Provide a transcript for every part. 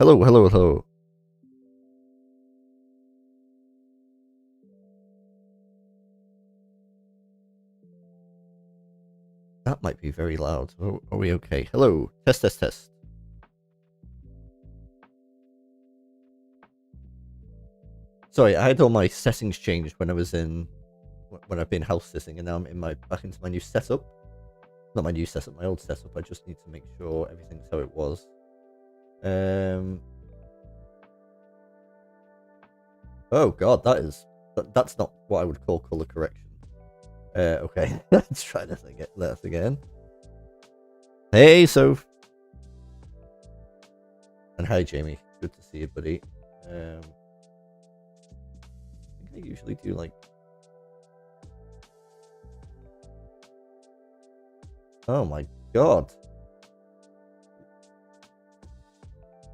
Hello, hello, hello. That might be very loud. Are we okay? Hello. Test, test, test. Sorry, I had all my settings changed when I've been house sitting, and now I'm back into my new setup. Not my new setup, my old setup. I just need to make sure everything's how it was. Oh god, that's not what I would call color correction. Okay, let's try this again. Hey, Soph. And hi, Jamie. Good to see you, buddy. I think I usually do like. Oh my god.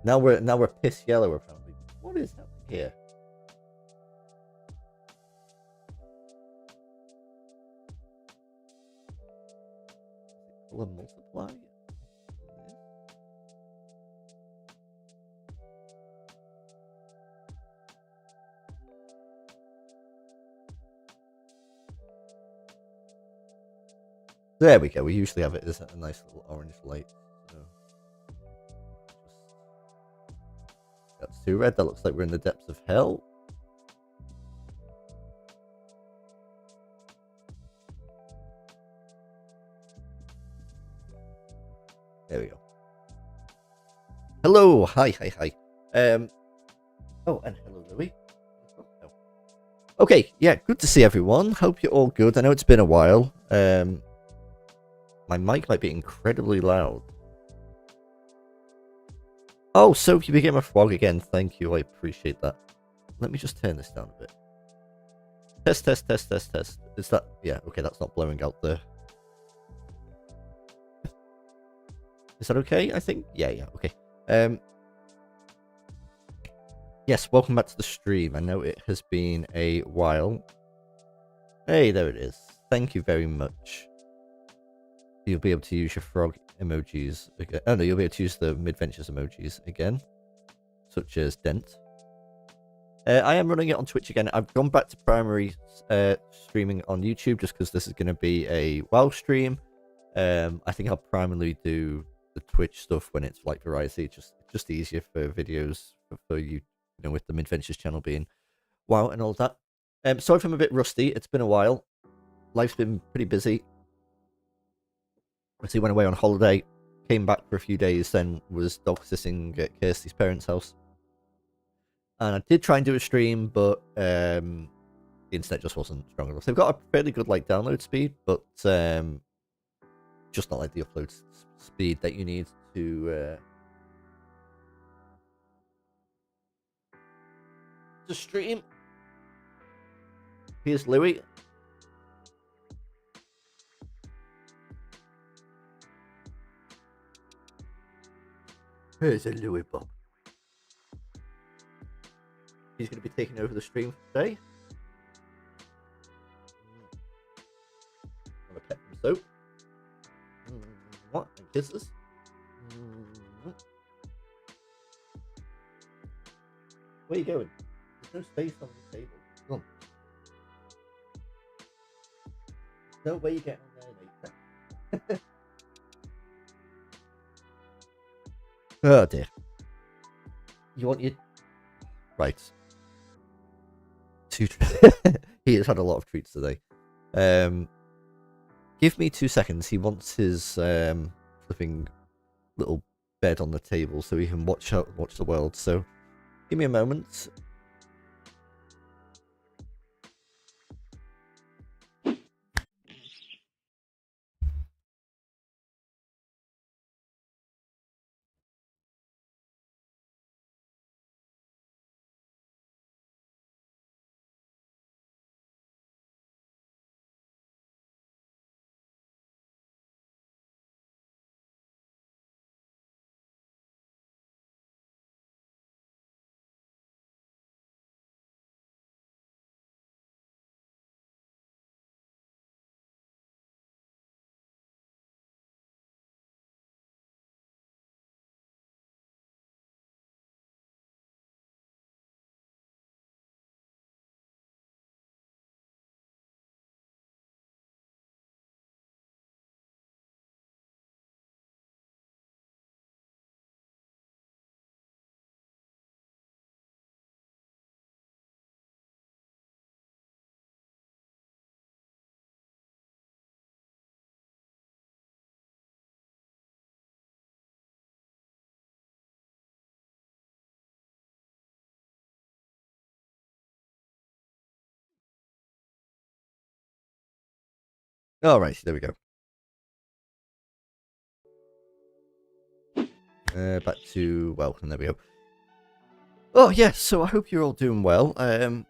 Now we're piss yellow apparently. What is happening here? Color multiply? There we go. We usually have it as a nice little orange light. So that's too red. That looks like we're in the depths of hell. There we go. Hello. Hi. Oh, and hello, Louis. Okay, yeah, good to see everyone. Hope you're all good. I know it's been a while. My mic might be incredibly loud. Oh, Soap, you became a frog again. Thank you. I appreciate that. Let me just turn this down a bit. Test, test, test, test, test. Is that... Yeah, okay, that's not blowing out there. Is that okay, I think? Yeah, okay. Yes, welcome back to the stream. I know it has been a while. Hey, there it is. Thank you very much. You'll be able to use your frog emojis again. Oh no, you'll be able to use the midventures emojis again, such as Dent. I am running it on Twitch again. I've gone back to primary streaming on YouTube just because this is going to be a WoW stream. I think I'll primarily do the Twitch stuff when it's like variety. Just easier for videos for you, with the Midventures channel being WoW and all that. Sorry if I'm a bit rusty. It's been a while. Life's been pretty busy. I went away on holiday, came back for a few days, then was dog sitting at Kirsty's parents' house. And I did try and do a stream, but the internet just wasn't strong enough. They've got a fairly good download speed, but just not like the upload speed that you need to stream. Here's Louis. Here's a Louis Bob. He's going to be taking over the stream today. I'm going to pet him soap. What? And kisses. Where are you going? There's no space on the table. Come on. No way you get on there later. Oh dear. You want your... Right. He has had a lot of treats today. Give me 2 seconds. He wants his flipping little bed on the table so he can watch the world. So give me a moment. Alright, there we go. Back to welcome, there we go. Oh, yeah, so I hope you're all doing well. I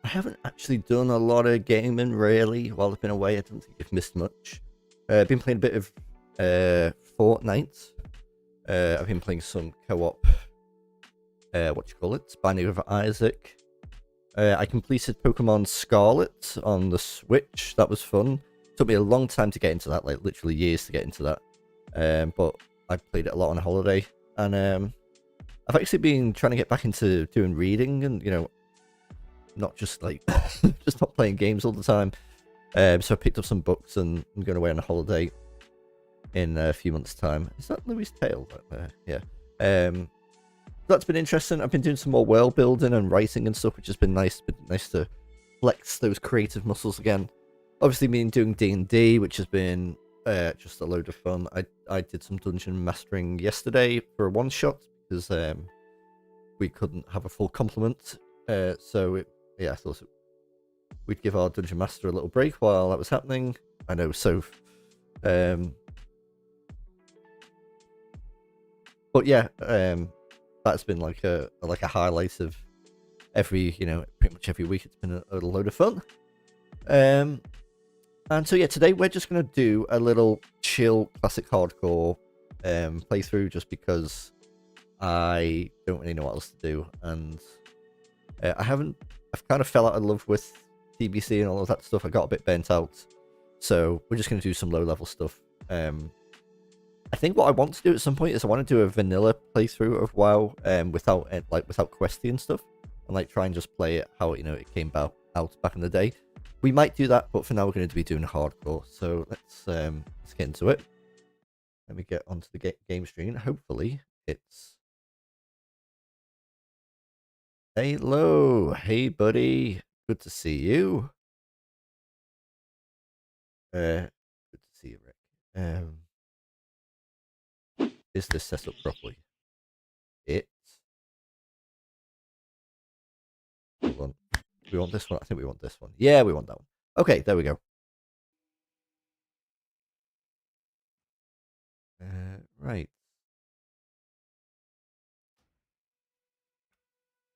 haven't actually done a lot of gaming, really, while I've been away. I don't think I've missed much. I've been playing a bit of Fortnite. I've been playing some co-op, Binding of Isaac. I completed Pokemon Scarlet on the Switch. That was fun. Took me a long time to get into that, like literally years to get into that. But I played it a lot on holiday, and I've actually been trying to get back into doing reading, and not just like just not playing games all the time. So I picked up some books, and I'm going away on a holiday in a few months' time. Is that Louis' Tale right there? Yeah. That's been interesting. I've been doing some more world building and writing and stuff, which has been nice. Been nice to flex those creative muscles again. Obviously, been doing D&D, which has been just a load of fun. I did some dungeon mastering yesterday for a one shot because we couldn't have a full complement. I thought we'd give our dungeon master a little break while that was happening. I know, so. But yeah, that's been like a highlight of every, pretty much every week. It's been a load of fun. And so yeah, today we're just gonna do a little chill classic hardcore playthrough, just because I don't really know what else to do, and I've kind of fell out of love with TBC and all of that stuff. I got a bit burnt out, so we're just gonna do some low level stuff. I think what I want to do at some point is I want to do a vanilla playthrough of WoW, without questy and stuff, and like try and just play it how it came out back in the day. We might do that, but for now we're going to be doing hardcore. So let's get into it. Let me get onto the game screen. Hopefully it's. Hello, hey buddy, good to see you. Good to see you, Rick. Is this set up properly? Hold on. We want this one? I think we want this one. Yeah, we want that one. Okay, there we go. Right.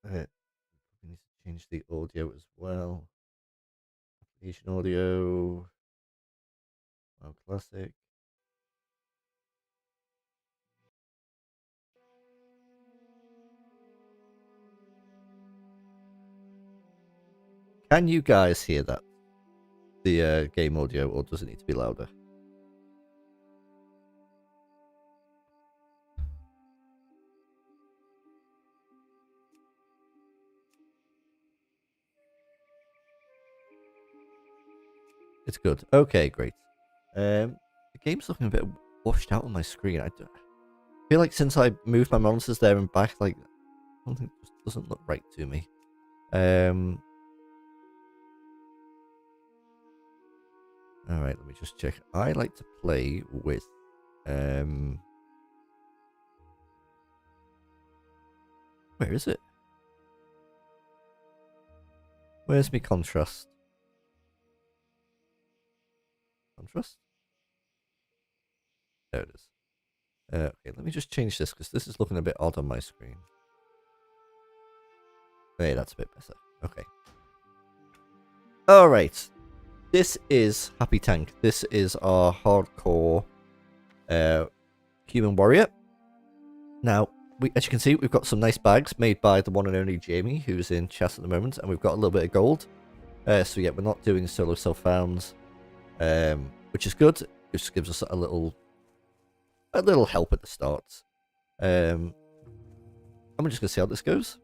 We need to change the audio as well. Application audio. WoW Classic. Can you guys hear that? The game audio, or does it need to be louder? It's good. Okay, great. The game's looking a bit washed out on my screen. I feel like since I moved my monitors there and back, like something just doesn't look right to me. All right, let me just check. I like to play with where is it? Where's my contrast? Contrast? There it is. Okay, let me just change this because this is looking a bit odd on my screen. Hey, that's a bit better. Okay. All right. This is Happy Tank. This is our hardcore human warrior. Now, as you can see, we've got some nice bags made by the one and only Jamie, who's in chat at the moment, and we've got a little bit of gold. So yeah, we're not doing solo self-founds, which is good. It just gives us a little help at the start. I'm just gonna see how this goes.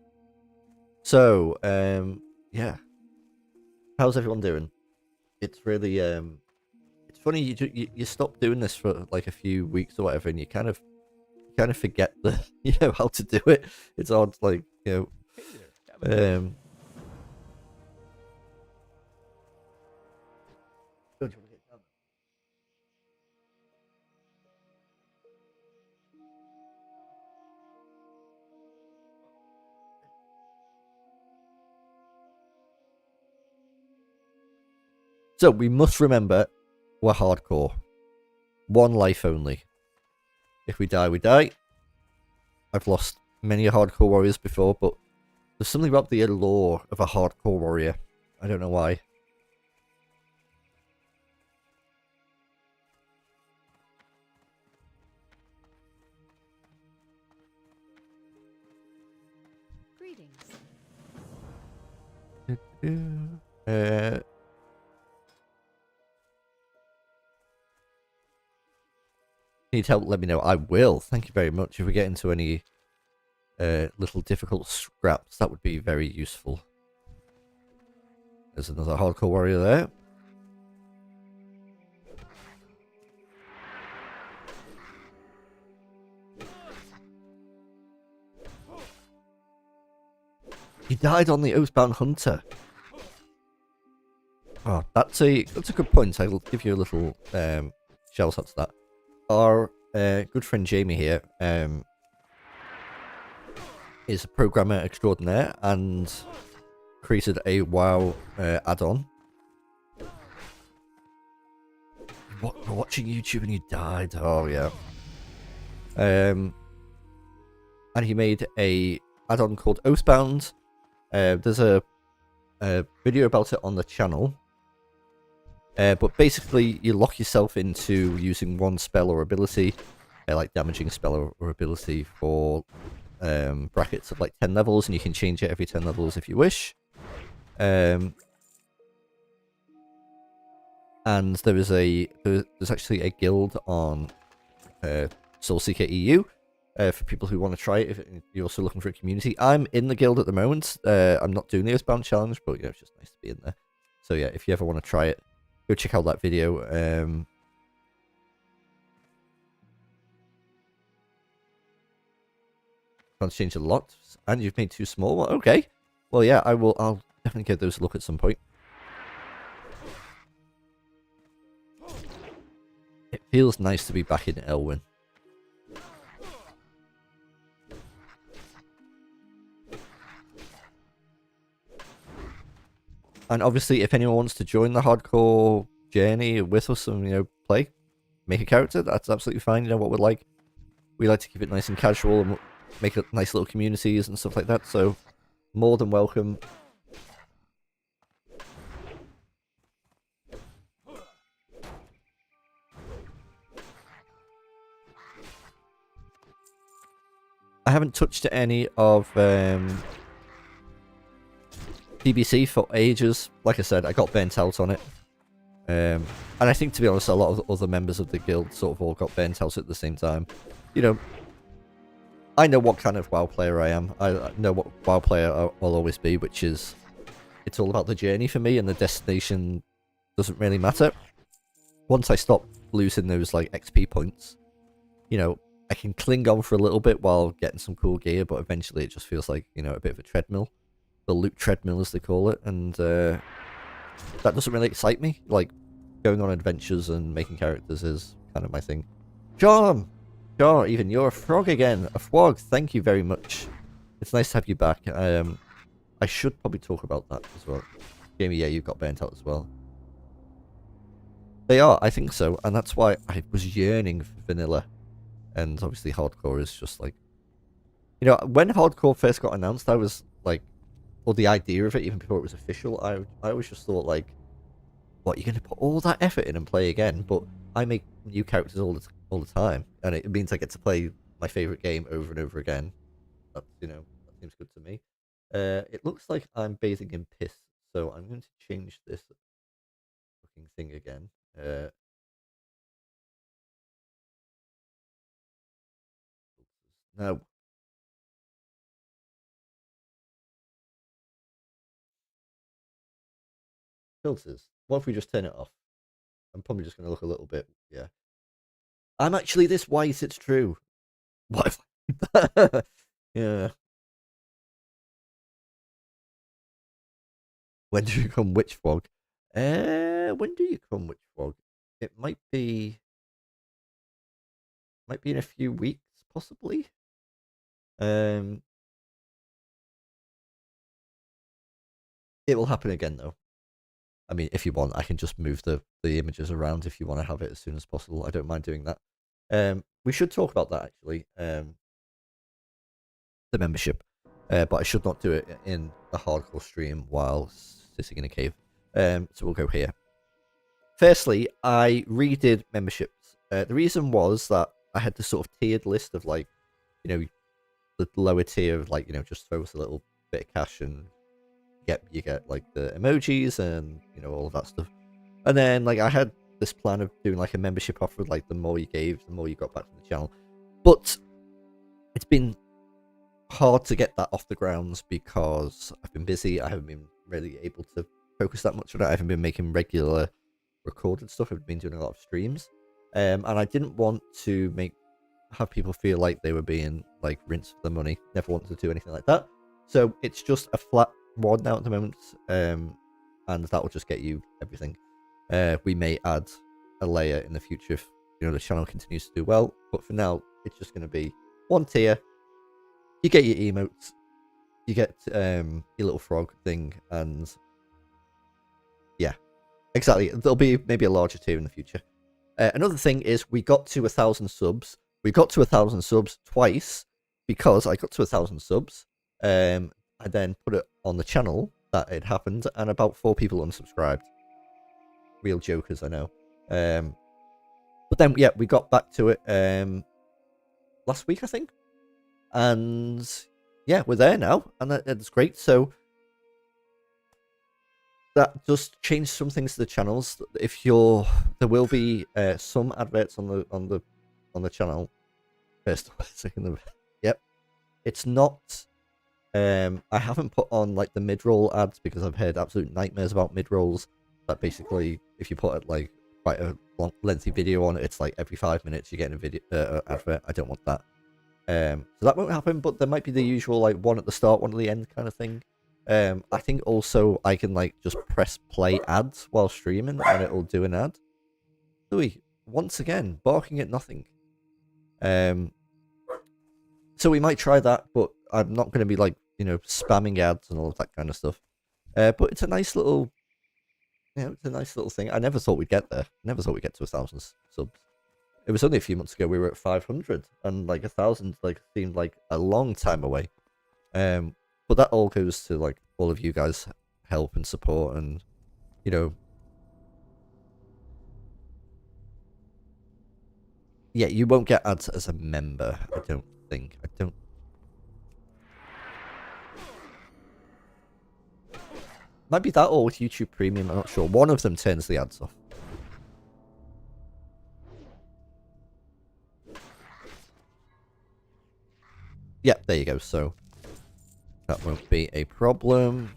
So, yeah, how's everyone doing? It's really it's funny you stop doing this for like a few weeks or whatever, and you kind of forget the how to do it. It's odd, like Hey there. So we must remember we're hardcore. One life only. If we die, we die. I've lost many hardcore warriors before, but there's something about the allure of a hardcore warrior. I don't know why. Greetings. Need help, let me know. I will. Thank you very much. If we get into any little difficult scraps, that would be very useful. There's another hardcore warrior there. He died on the Oathbound Hunter. Oh, that's a good point. I will give you a little shout out to that. Our good friend Jamie here is a programmer extraordinaire and created a WoW add-on. You're watching YouTube and you died. Oh yeah. And he made a add-on called Oathbound. There's a video about it on the channel. But basically, you lock yourself into using one spell or ability, like damaging spell or ability for brackets of like 10 levels, and you can change it every 10 levels if you wish. And there's actually a guild on Soulseeker EU for people who want to try it. If you're also looking for a community, I'm in the guild at the moment. I'm not doing the Earthbound challenge, but it's just nice to be in there. So yeah, if you ever want to try it, go check out that video. Can't change a lot, and you've made 2 small. Okay, well yeah, I'll definitely give those a look at some point. It feels nice to be back in Elwyn. And obviously, if anyone wants to join the hardcore journey with us and, play, make a character, that's absolutely fine. You know what we're like. We like to keep it nice and casual and make it nice little communities and stuff like that. So, more than welcome. I haven't touched any of PBC for ages. Like I said, I got burnt out on it. And I think, to be honest, a lot of other members of the guild sort of all got burnt out at the same time. I know what kind of WoW player I am. I know what WoW player I'll always be, which is, it's all about the journey for me, and the destination doesn't really matter. Once I stop losing those, like, XP points, I can cling on for a little bit while getting some cool gear, but eventually it just feels like, a bit of a treadmill. The loot treadmill, as they call it, and that doesn't really excite me. Like, going on adventures and making characters is kind of my thing. John, even you're a frog again. A frog, thank you very much. It's nice to have you back. I should probably talk about that as well. Jamie, yeah, you got burnt out as well. They are, I think so, and that's why I was yearning for vanilla. And obviously hardcore is just like... when hardcore first got announced, I was like... Or the idea of it, even before it was official, I always just thought, like... What, you're going to put all that effort in and play again? But I make new characters all the time, and it means I get to play my favourite game over and over again. That's, that seems good to me. It looks like I'm bathing in piss, so I'm going to change this fucking thing again. No. Filters. What if we just turn it off? I'm probably just going to look a little bit, yeah. I'm actually this white, it's true. What if... Yeah. When do you come Witch Frog? When do you come Witch Frog? It might be in a few weeks, possibly. It will happen again though. I mean, if you want, I can just move the images around if you want to have it as soon as possible. I don't mind doing that. We should talk about that actually. The membership, but I should not do it in a hardcore stream while sitting in a cave. So we'll go here. Firstly, I redid memberships. The reason was that I had this sort of tiered list of like, the lower tier of like, just throw us a little bit of cash and you get like the emojis and all of that stuff. And then like I had this plan of doing like a membership offer, like the more you gave, the more you got back from the channel. But it's been hard to get that off the grounds because I've been busy. I haven't been really able to focus that much on it. I haven't been making regular recorded stuff. I've been doing a lot of streams, and I didn't want to have people feel like they were being like rinsed for the money. Never wanted to do anything like that. So it's just a flat one now at the moment, and that will just get you everything. We may add a layer in the future if the channel continues to do well, but for now it's just going to be one tier. You get your emotes, you get your little frog thing, and yeah, exactly. There'll be maybe a larger tier in the future. Another thing is we got to 1,000 subs. We got to 1,000 subs twice because I got to 1,000 subs. I then put it on the channel that it happened, and about 4 people unsubscribed. Real jokers, I know. But then, yeah, we got back to it last week, I think. And yeah, we're there now, and that's great. So that just changed some things to the channels. There will be some adverts on the channel. First, second, yep. It's not. I haven't put on like the mid-roll ads because I've heard absolute nightmares about mid-rolls. That basically, if you put like quite a lengthy video on it, it's like every 5 minutes you're getting a video advert. I don't want that. So that won't happen, but there might be the usual like one at the start, one at the end kind of thing. I think also I can like just press play ads while streaming and it'll do an ad. Louis, once again, barking at nothing. So we might try that, but I'm not going to be like, spamming ads and all of that kind of stuff. But it's a nice little, it's a nice little thing. I never thought we'd get there. Never thought we'd get to 1,000 subs. It was only a few months ago we were at 500, and like 1,000 like seemed like a long time away. But that all goes to like all of you guys' help and support, and yeah, you won't get ads as a member. I don't think. Might be that or YouTube Premium. I'm not sure. One of them turns the ads off. Yeah, there you go. So that won't be a problem.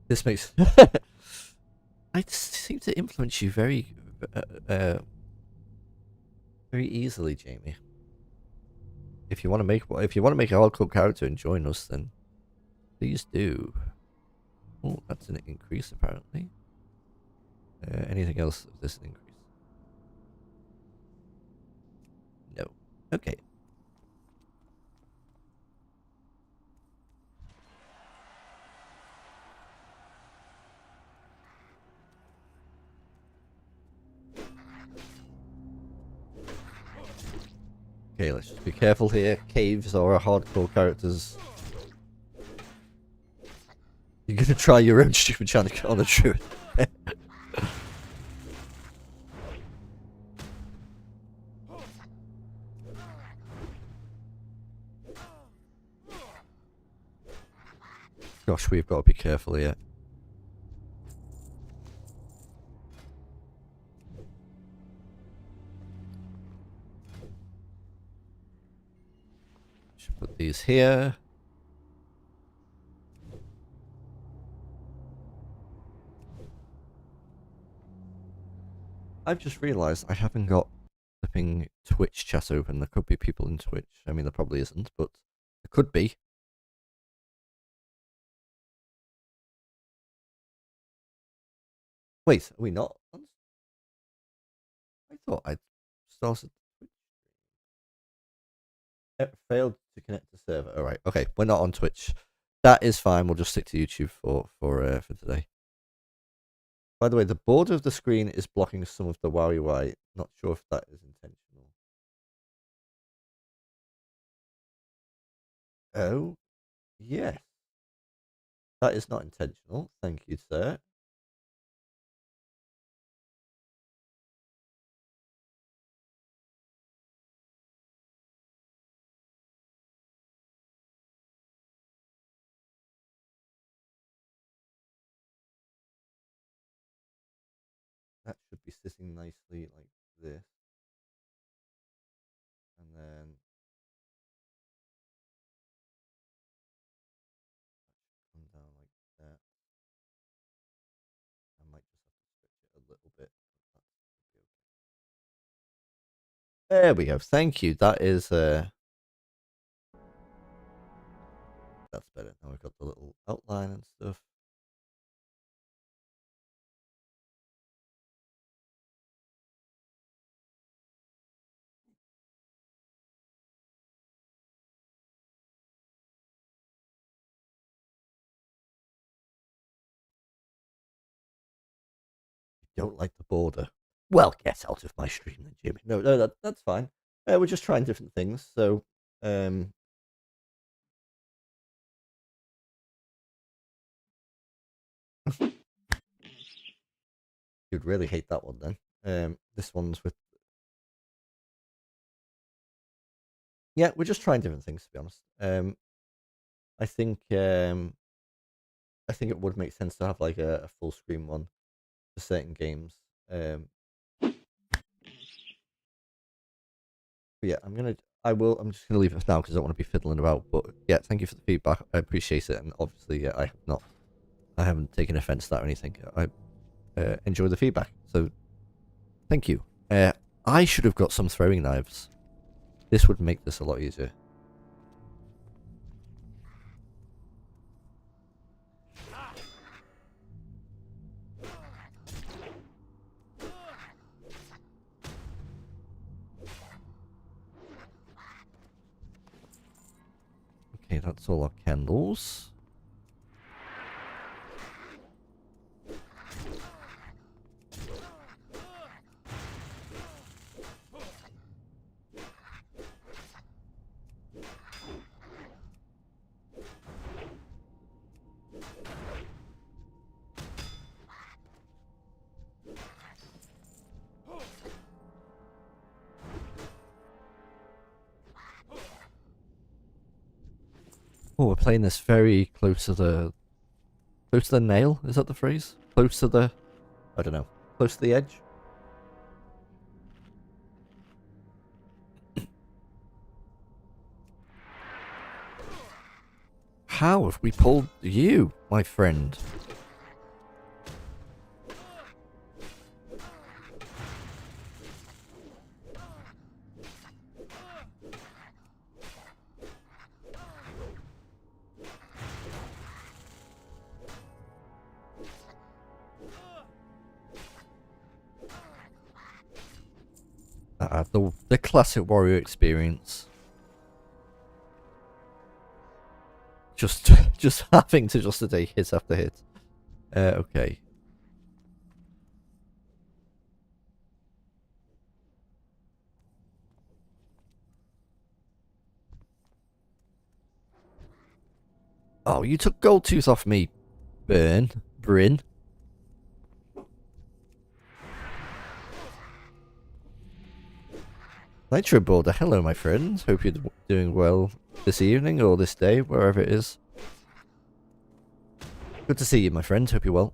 This makes I seem to influence you very very easily, Jamie. If you want to make a hardcore character and join us, then please do. Oh, that's an increase apparently. Anything else of this increase? No. Okay. Okay, let's just be careful here. Caves are a hardcore characters. You're gonna try your own stupid chant on the truth. Gosh, we've got to be careful here. Should put these here. I've just realised I haven't got flipping Twitch chat open. There could be people in Twitch. I mean, there probably isn't, but there could be. Wait, are we not? I thought I'd started. It failed to connect to server. All right. Okay, we're not on Twitch. That is fine. We'll just stick to YouTube for today. By the way, the border of the screen is blocking some of the WoW UI. Not sure if that is intentional. Oh, yes. That is not intentional. Thank you, sir. That should be sitting nicely like this. And then come down like that. I might just have to stretch it a little bit. There we go. Thank you. That is that's better. Now we've got the little outline and stuff. You don't like the border. Well, get out of my stream then, Jimmy. No, that's fine. We're just trying different things, so you'd really hate that one then. This one's with yeah, we're just trying different things to be honest. I think it would make sense to have like a full screen one for certain games. But yeah, I'm just gonna leave it for now because I don't want to be fiddling about. But yeah, thank you for the feedback. I appreciate it, and obviously, yeah, I haven't taken offense to that or anything. I enjoy the feedback, so thank you. I should have got some throwing knives. This would make this a lot easier. Okay, that's all our candles. Oh, we're playing this very close to the nail. Is that the phrase? Close to the, I don't know, close to the edge. How have we pulled you, my friend? The classic warrior experience. Just having to just take hit after hit. Okay. Oh, you took gold tooth off me, Bryn. Nitro Border, hello my friend. Hope you're doing well this evening or this day, wherever it is. Good to see you, my friend. Hope you're well.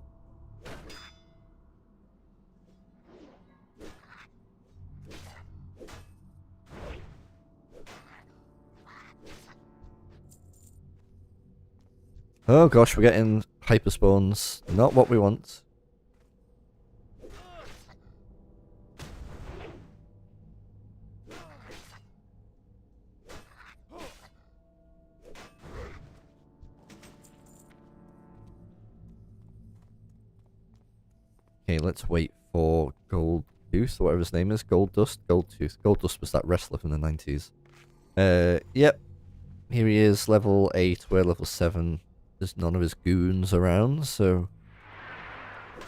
Oh gosh, we're getting hyper spawns. Not what we want. Okay, Okay, let's wait for Gold Tooth, or whatever his name is. Gold Dust? Gold Tooth. Gold Dust was that wrestler from the 90s. Yep. Here he is, level 8, we're level 7. There's none of his goons around, so... I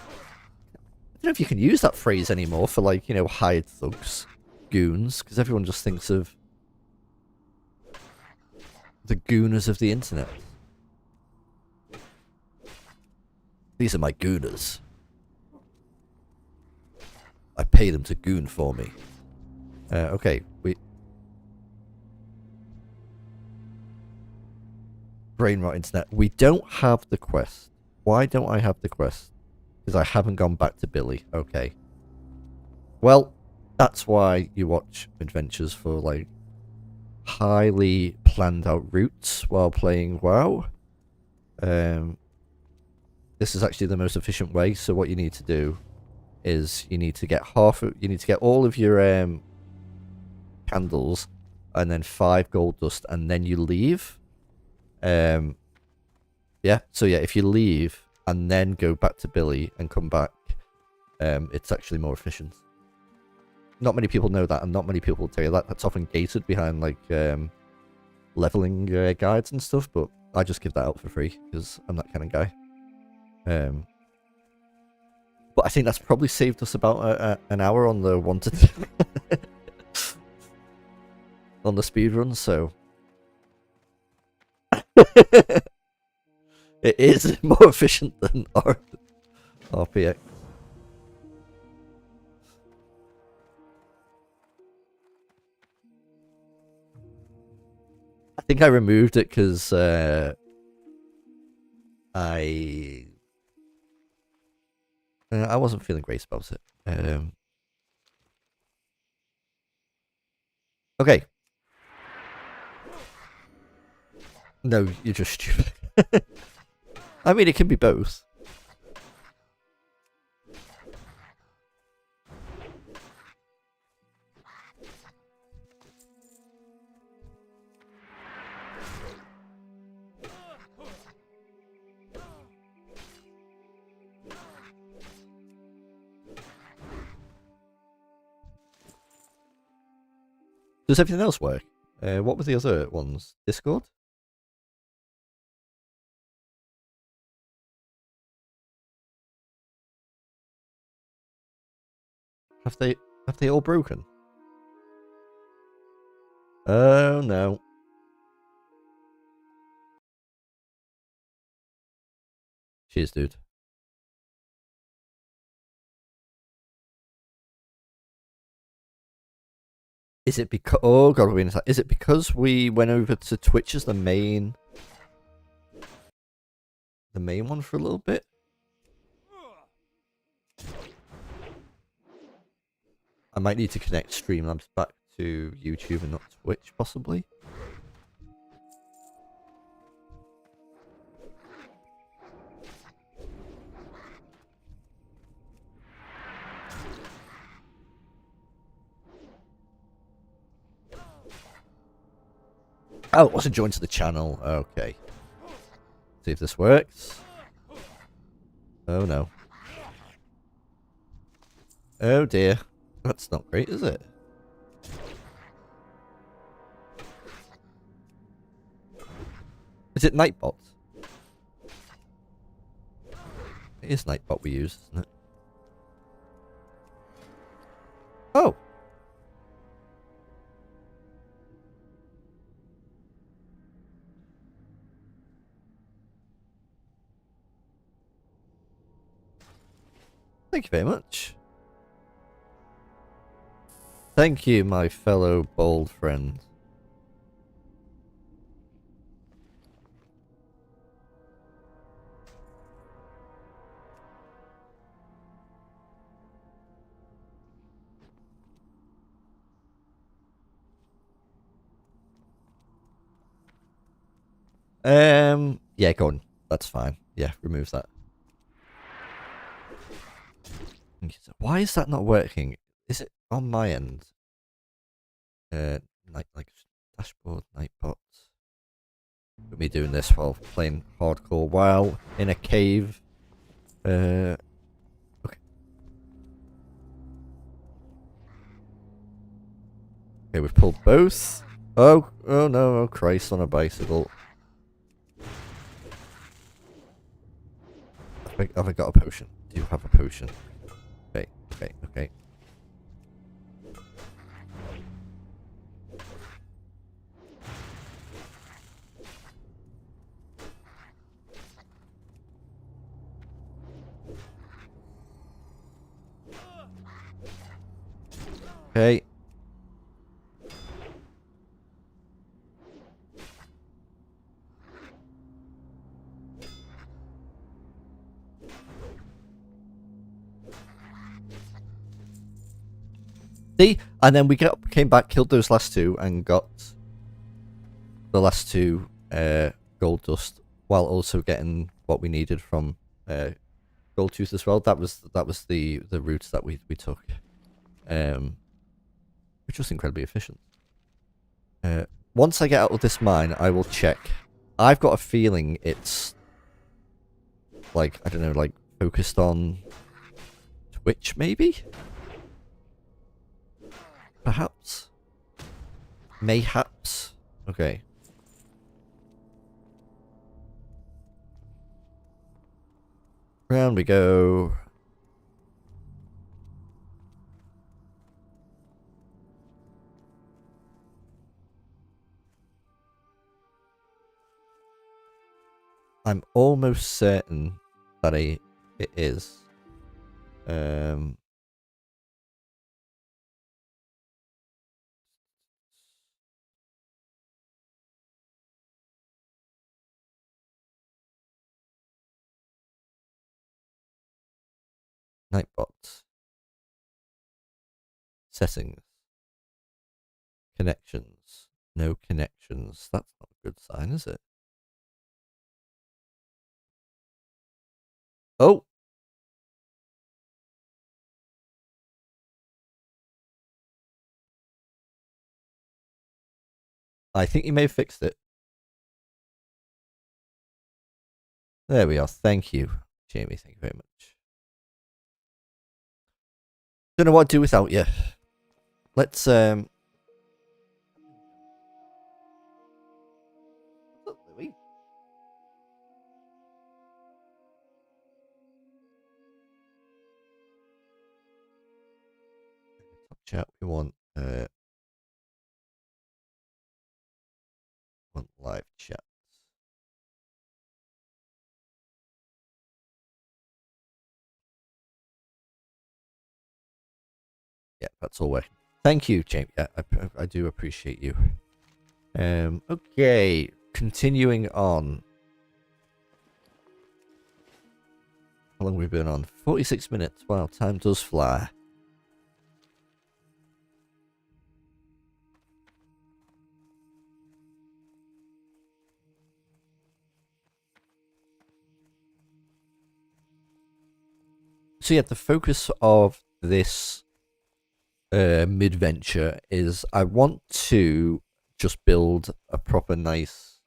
don't know if you can use that phrase anymore for, like, you know, hired thugs. Goons, because everyone just thinks of... the gooners of the internet. These are my gooners. I pay them to goon for me. Okay, Brain rot internet. We don't have the quest. Why don't I have the quest? Because I haven't gone back to Billy. Okay. Well, that's why you watch Adventures for, like, highly planned out routes while playing WoW. This is actually the most efficient way, so what you need to do is you need to get all of your candles and then 5 gold dust and then you leave. Yeah, so yeah, if you leave and then go back to Billy and come back, it's actually more efficient. Not many people know that, and not many people will tell you that. That's often gated behind, like, leveling guides and stuff, but I just give that out for free, because I'm that kind of guy. But I think that's probably saved us about an hour on the wanted... on the speedrun, so... It is more efficient than RPX. I think I removed it because I wasn't feeling great about it. Okay. No, you're just stupid. I mean, it can be both. Does everything else work? What were the other ones? Discord? Have they all broken? Oh no. Cheers, dude. Is it because... Oh god, is it because we went over to Twitch as the main one for a little bit? I might need to connect Streamlabs back to YouTube and not Twitch, possibly. Oh, it wasn't joined to the channel. Okay. See if this works. Oh no. Oh dear. That's not great, is it? Is it Nightbot? It is Nightbot we use, isn't it? Oh! Thank you very much. Thank you, my fellow bold friend. Yeah, go on. That's fine. Yeah, remove that. Why is that not working? Is it on my end? Like dashboard, Nightbot. With me doing this while playing hardcore WoW in a cave. Okay. Okay, we've pulled both. Oh no, oh Christ, on a bicycle. Have I got a potion? Do you have a potion? Okay, okay, okay. Okay. See? And then we came back, killed those last two, and got the last two gold dust, while also getting what we needed from gold tooth as well. That was the route that we took, which was incredibly efficient. Once I get out of this mine, I will check. I've got a feeling it's like, I don't know, like focused on Twitch, maybe? Perhaps? Mayhaps? Okay. Round we go. I'm almost certain that it is. Nightbot. Settings. Connections. No connections. That's not a good sign, is it? Oh! I think you may have fixed it. There we are. Thank you, Jamie. Thank you very much. Don't know what I'd do without you. Let's Louis. Top chat. We want live chat. Yeah, that's all working. Thank you, Jamie. I do appreciate you. Okay, continuing on. How long have we been on? 46 minutes. Wow, time does fly. So yeah, the focus of this mid-venture is I want to just build a proper nice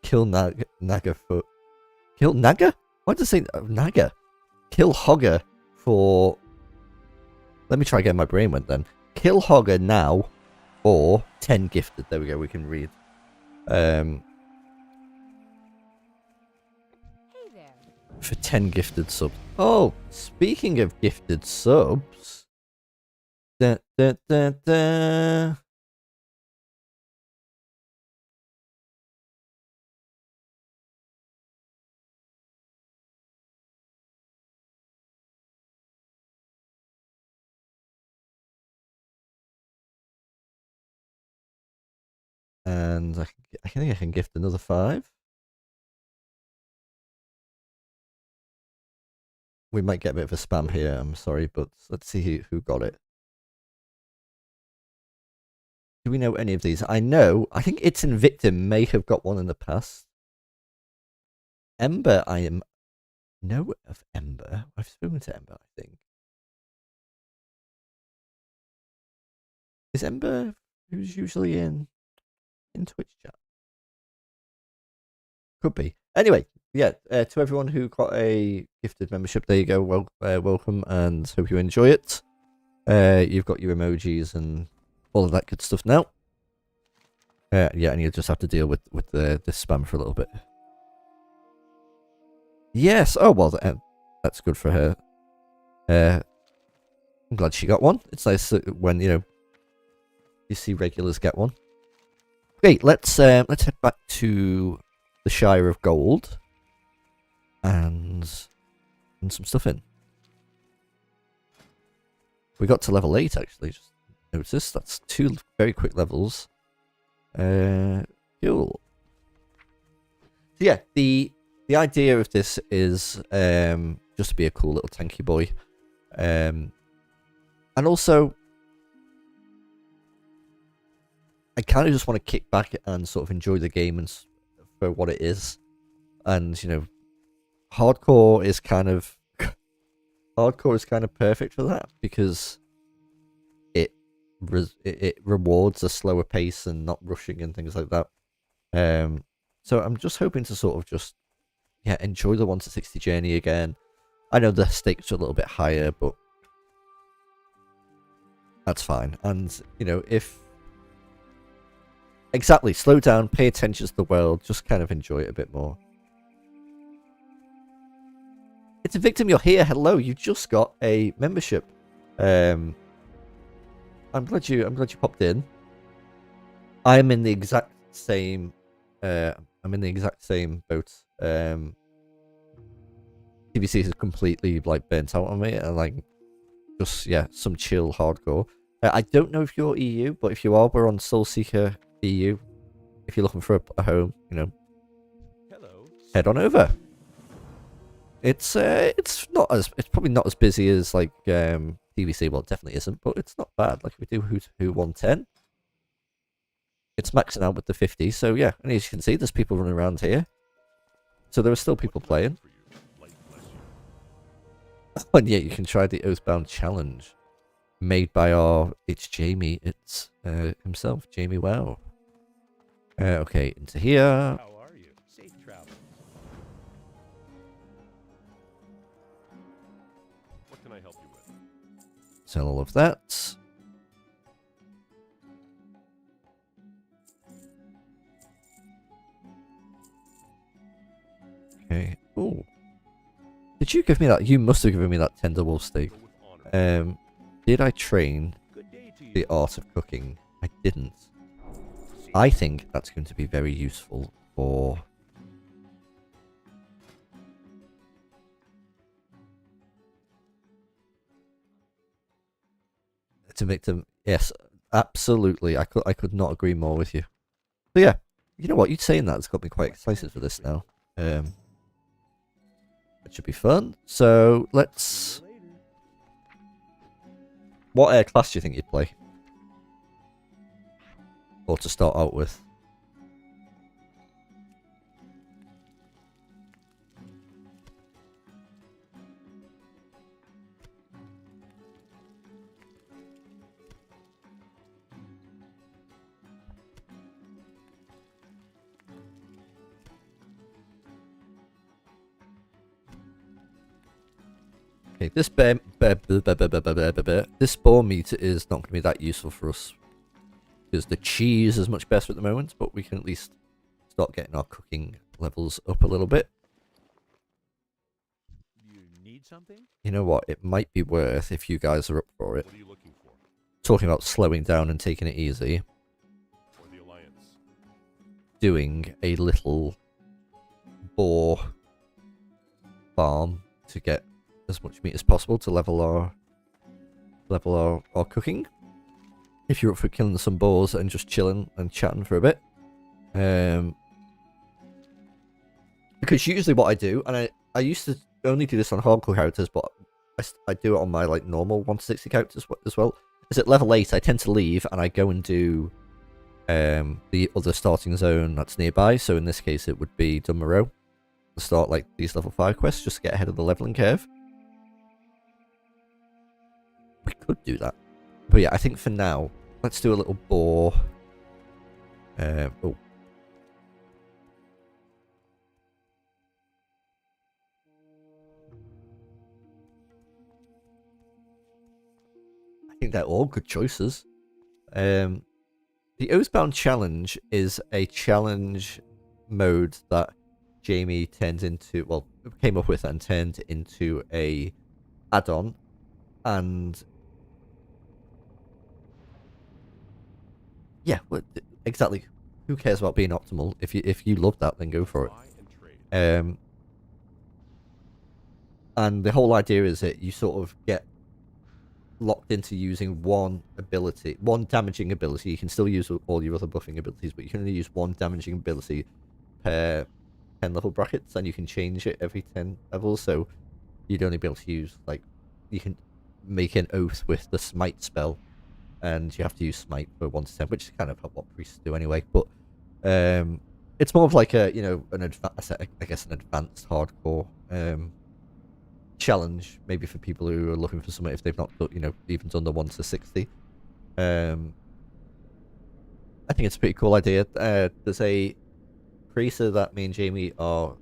kill naga foot. Kill naga? Why did I say naga? Kill hogger for... Let me try again, my brain went then. Kill hogger now or 10 gifted. There we go, we can read. Hey there. For 10 gifted subs. Oh, speaking of gifted subs... Da, da, da, da. And I think I can gift another 5. We might get a bit of a spam here, I'm sorry, but let's see who got it. Do we know any of these? I think It's and Victim may have got one in the past. Ember, I know of Ember. I've spoken to Ember, I think. Is Ember who's usually in Twitch chat? Could be. Anyway, yeah, to everyone who got a gifted membership, there you go. Well, welcome, and hope you enjoy it. You've got your emojis and all of that good stuff now. Yeah, and you'll just have to deal with the spam for a little bit. Yes. Oh well, that's good for her. I'm glad she got one. It's nice when you see regulars get one. Okay, let's head back to the Shire of Gold and some stuff in. We got to level 8 actually. Just notice that's 2 very quick levels. Cool. So yeah, the idea of this is just to be a cool little tanky boy, and also I kind of just want to kick back and sort of enjoy the game and for what it is, and hardcore is kind of perfect for that because it rewards a slower pace and not rushing and things like that. So I'm just hoping to sort of just enjoy the 1 to 60 journey again. I know the stakes are a little bit higher, but that's fine. And if exactly, slow down, pay attention to the world, just kind of enjoy it a bit more. It's a Victim, you're here. Hello, you just got a membership. I'm glad you popped in. I'm in the exact same boat. TBC has completely burnt out on me, and just some chill hardcore. I don't know if you're EU, but if you are, we're on Soulseeker EU. If you're looking for a home, Hello. Head on over. It's probably not as busy as TBC. Well, it definitely isn't, but it's not bad. Like we do Who 110. It's maxing out with the 50, so yeah. And as you can see, there's people running around here. So there are still people playing. And yeah, you can try the Oathbound challenge made by it's Jamie. It's himself, Jamie Wow. Okay, into here. How are you? Safe travel. What can I help you with? Sell all of that. Okay. Oh. Did you give me that? You must have given me that tender wolf steak. Did I train the art of cooking? I didn't. I think that's going to be very useful for to victim. Yes, absolutely. I could not agree more with you. So yeah, you know what? You saying that's got me quite excited for this now. It should be fun. So let's. What class do you think you'd play? Or to start out with? Okay, this boar meat is not going to be that useful for us because the cheese is much better at the moment, but we can at least start getting our cooking levels up a little bit. You need something? You know what? It might be worth, if you guys are up for it, What are you looking for? talking about slowing down and taking it easy, For the Alliance. doing a little boar farm to get as much meat as possible to level our cooking. If you're up for killing some boars and just chilling and chatting for a bit. Because usually what I do, and I used to only do this on hardcore characters, but I do it on my normal 1 to 60 characters as well, is at level 8 I tend to leave and I go and do the other starting zone that's nearby. So in this case it would be Dunmorrow. To start these level 5 quests just to get ahead of the leveling curve. We could do that. But yeah, I think for now, let's do a little boar. Oh. I think they're all good choices. The Oathbound Challenge is a challenge mode that Jamie came up with and turned into a add-on, and yeah, exactly. Who cares about being optimal? If you love that, then go for it. Buy and trade. And the whole idea is that you sort of get locked into using one damaging ability. You can still use all your other buffing abilities, but you can only use one damaging ability per 10 level brackets, and you can change it every 10 levels. So you'd only be able to use, like, you can make an oath with the smite spell, and you have to use smite for 1 to 10, which is kind of what priests do anyway. But it's more of like an advanced hardcore challenge, maybe for people who are looking for something if they've not even done the 1 to 60. I think it's a pretty cool idea. There's a creator that me and Jamie are,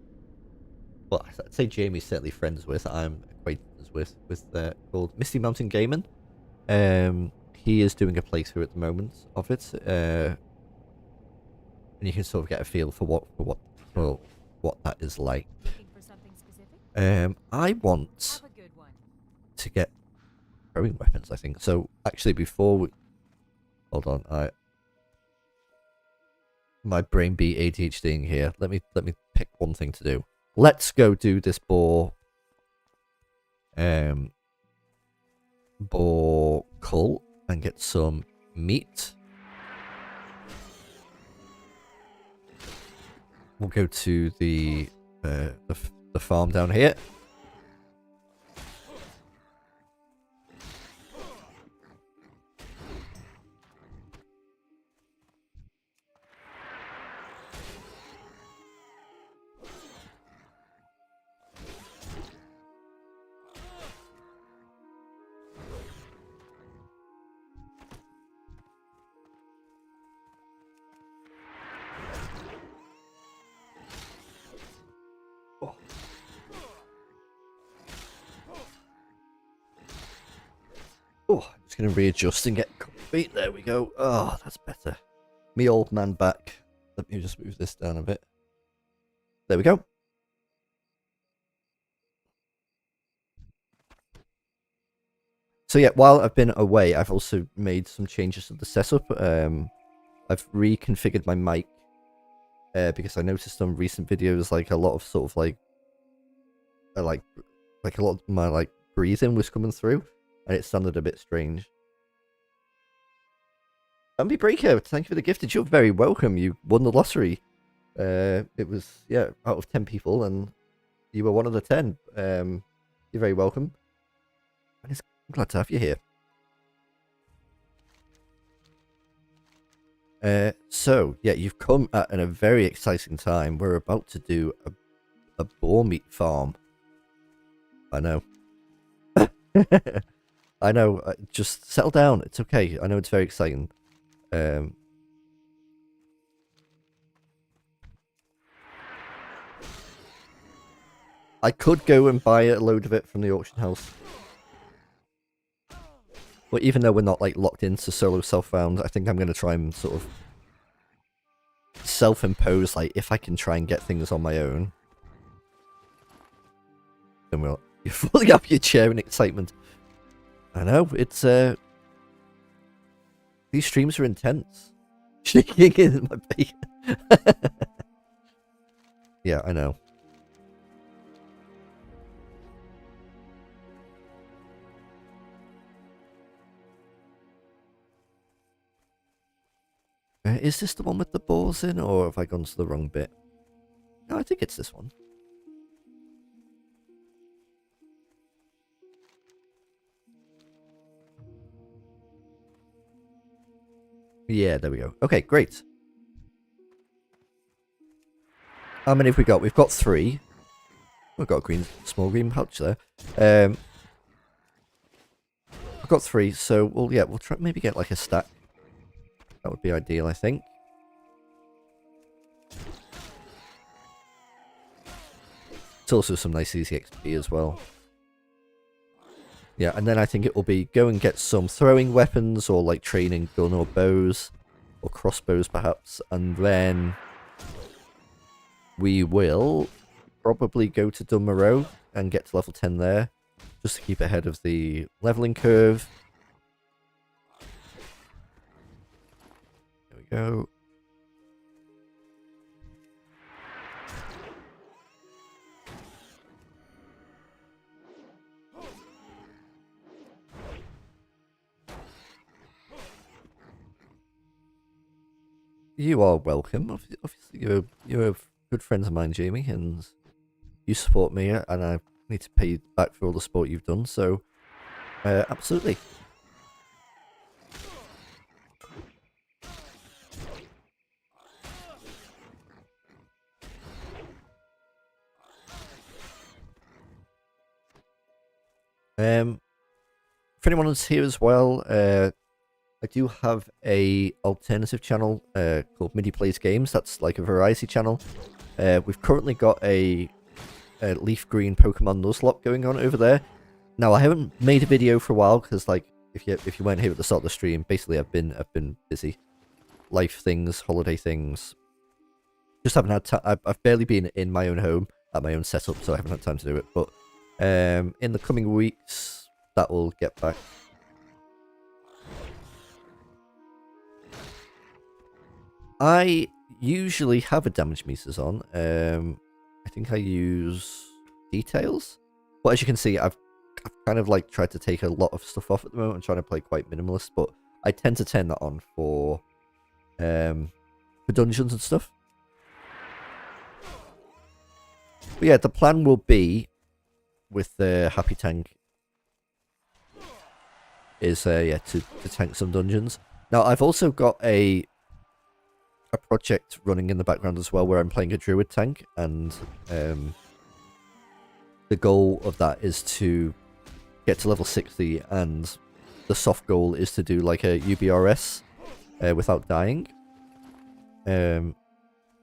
well, I'd say Jamie's certainly friends with, I'm acquaintances with called Misty Mountain Gaming. He is doing a playthrough at the moment of it, and you can sort of get a feel for what that is like. Looking for something specific? I want Have a good one. to get throwing weapons, I think. So actually, before we hold on, my brain be ADHDing here. Let me pick one thing to do. Let's go do this boar cull and get some meat. We'll go to the farm down here. Oh, I'm just going to readjust and get comfy. There we go. Oh, that's better. Me old man back. Let me just move this down a bit. There we go. So yeah, while I've been away, I've also made some changes to the setup. I've reconfigured my mic because I noticed on recent videos, like a lot of sort of like a lot of my like breathing was coming through, and it sounded a bit strange. Bambi Breaker, thank you for the gifted. You're very welcome. You won the lottery. It was, yeah, out of 10 people, and you were one of the 10. You're very welcome. And I'm glad to have you here. So, yeah, you've come at a very exciting time. We're about to do a boar meat farm. I know. I know. Just settle down. It's okay. I know it's very exciting. I could go and buy a load of it from the auction house. But even though we're not like locked into solo self-found, I think I'm going to try and sort of self-impose, like, if I can try and get things on my own. Then you're falling off your chair in excitement. I know, it's these streams are intense. Shaking in my bacon. Yeah, I know. Is this the one with the balls in, or have I gone to the wrong bit? No, I think it's this one. Yeah, there we go. Okay, great. How many have we got? We've got 3. We've got a small green pouch there. I've got 3, so we'll try maybe get like a stack. That would be ideal, I think. It's also some nice easy XP as well. Yeah, and then I think it will be go and get some throwing weapons or like training gun or bows or crossbows perhaps, and then we will probably go to Dunmorow and get to level 10 there, just to keep ahead of the leveling curve. There we go. You are welcome. Obviously, you're good friends of mine, Jamie, and you support me, and I need to pay you back for all the support you've done. So, absolutely. For anyone who's here as well, I do have a alternative channel called MIDI Plays Games. That's like a variety channel. We've currently got a leaf green Pokemon Nuzlocke going on over there. Now I haven't made a video for a while because, like, if you weren't here at the start of the stream, basically I've been busy, life things, holiday things. Just haven't had time. I've barely been in my own home at my own setup, so I haven't had time to do it. But in the coming weeks, that will get back. I usually have a damage meters on. I think I use details. But as you can see, I've kind of like tried to take a lot of stuff off at the moment. I'm trying to play quite minimalist, but I tend to turn that on for dungeons and stuff. But yeah, the plan will be with the Happy Tank is yeah to tank some dungeons. Now I've also got a project running in the background as well where I'm playing a druid tank, and the goal of that is to get to level 60, and the soft goal is to do like a UBRS without dying,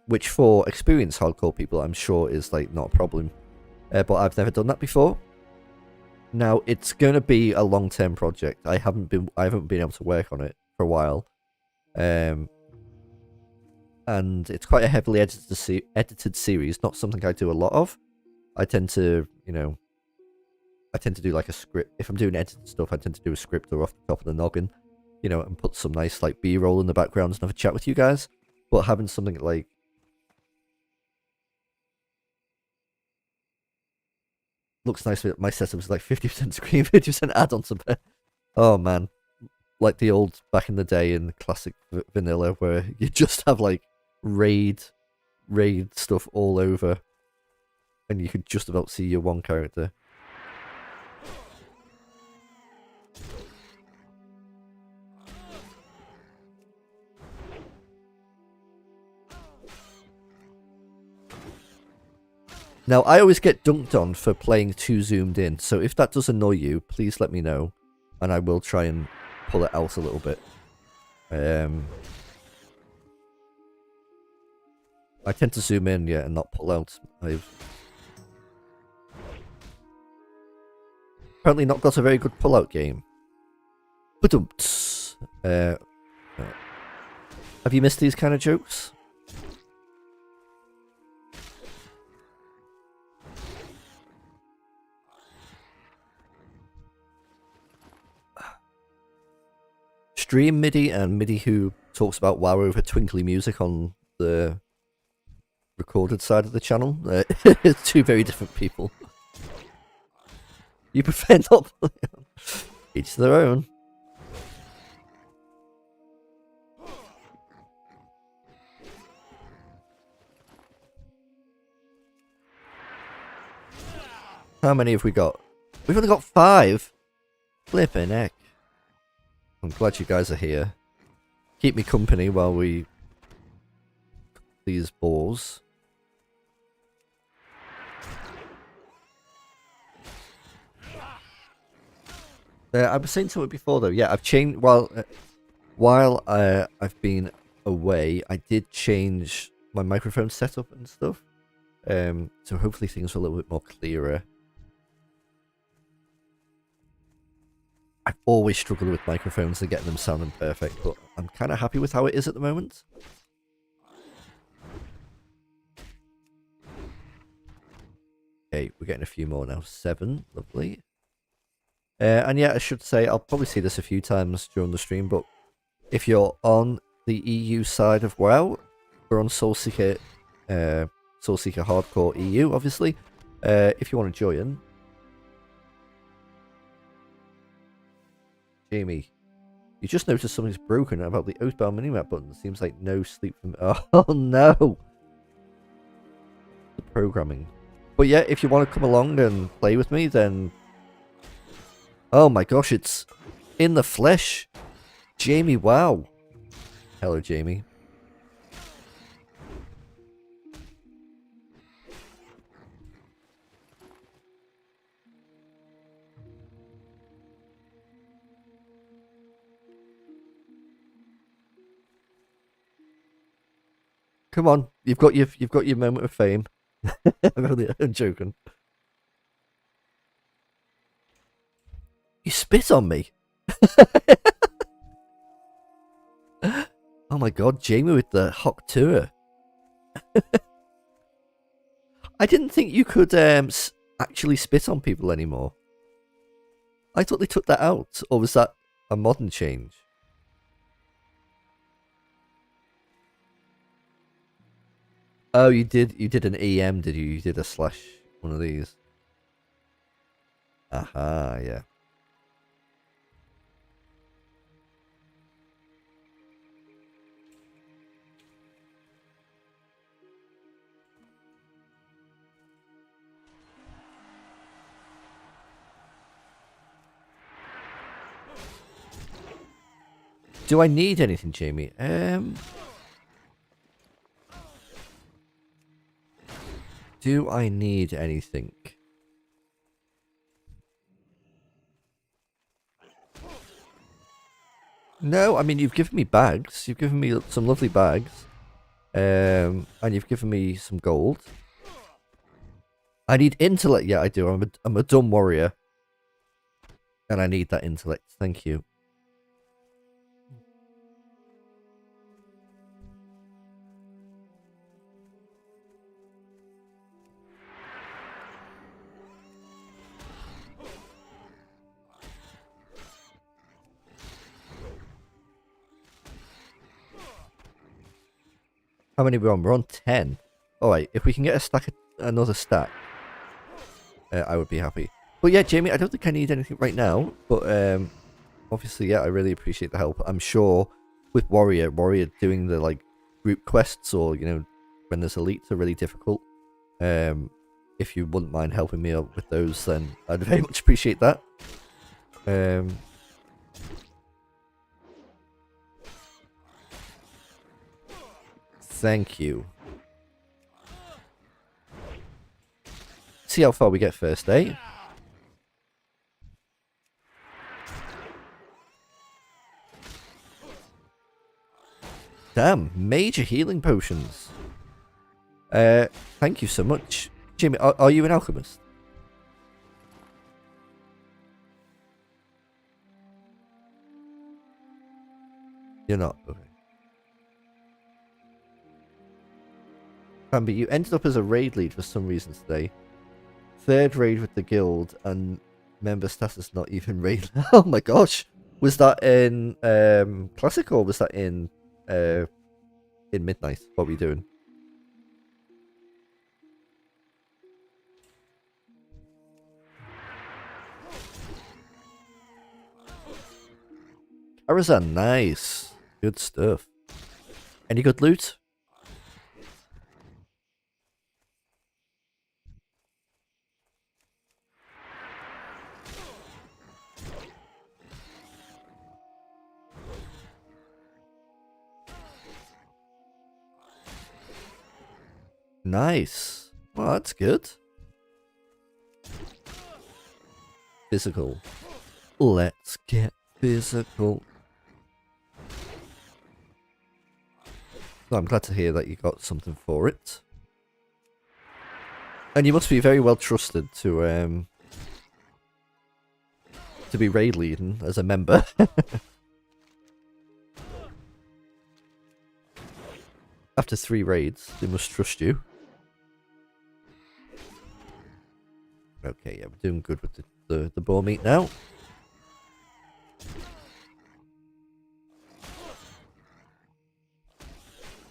which for experienced hardcore people I'm sure is like not a problem, but I've never done that before. Now it's going to be a long-term project. I haven't been able to work on it for a while, and it's quite a heavily edited series, not something I do a lot of. I tend to, do like a script. If I'm doing edited stuff, I tend to do a script or off the top of the noggin, and put some nice like B-roll in the background and have a chat with you guys. But having something like looks nice. My setup is like 50% screen, 50% add-on to oh man, like the old back in the day in classic vanilla where you just have like raid stuff all over, and you could just about see your one character. Now, I always get dunked on for playing too zoomed in, so if that does annoy you, please let me know, and I will try and pull it out a little bit. I tend to zoom in, yeah, and not pull out. I've apparently not got a very good pull-out game. Ba-dumts. Have you missed these kind of jokes? Stream MIDI and MIDI who talks about WoW over twinkly music on the recorded side of the channel. It's two very different people. You prefer not. Each to their own. How many have we got? We've only got 5. Flippin' heck. I'm glad you guys are here. Keep me company while we cook these balls. I was saying to it before though. Yeah, I've changed. While I've been away, I did change my microphone setup and stuff. So hopefully things are a little bit more clearer. I've always struggled with microphones and getting them sounding perfect, but I'm kind of happy with how it is at the moment. Okay, we're getting a few more now. 7, lovely. And yeah, I should say, I'll probably see this a few times during the stream, but if you're on the EU side of WoW, we're on Soulseeker, Soulseeker Hardcore EU, obviously. If you want to join, Jamie, you just noticed something's broken about the Oathbound minimap button. Seems like no sleep from... Oh, no! The programming. But yeah, if you want to come along and play with me, then... Oh my gosh, it's in the flesh. Jamie, wow. Hello, Jamie. Come on, you've got your moment of fame. I'm joking. You spit on me. Oh my god, Jamie with the hot tour. I didn't think you could actually spit on people anymore. I thought they took that out, or was that a modern change? Oh, you did an EM, did you? You did a slash one of these. Aha, yeah. Do I need anything, Jamie? Do I need anything? No, I mean, you've given me bags. You've given me some lovely bags. And you've given me some gold. I need intellect. Yeah, I do. I'm a dumb warrior. And I need that intellect. Thank you. How many we're on? We're on 10. Alright, if we can get a stack, another stack, I would be happy. But yeah, Jamie, I don't think I need anything right now. But obviously, yeah, I really appreciate the help. I'm sure with Warrior doing the like group quests or, you know, when there's elites are really difficult. If you wouldn't mind helping me out with those, then I'd very much appreciate that. Thank you. See how far we get first, eh? Damn, major healing potions. Thank you so much. Jimmy, are you an alchemist? You're not, okay. But you ended up as a raid lead for some reason today. 3rd raid with the guild, and member status not even raid. Oh my gosh! Was that in classic or was that in midnight? What were you doing? Arazan, nice, good stuff. Any good loot? Nice. Well, that's good. Physical. Let's get physical. Well, I'm glad to hear that you got something for it. And you must be very well trusted to to be raid leading as a member. After 3 raids, they must trust you. Okay, yeah, we're doing good with the boar meat now.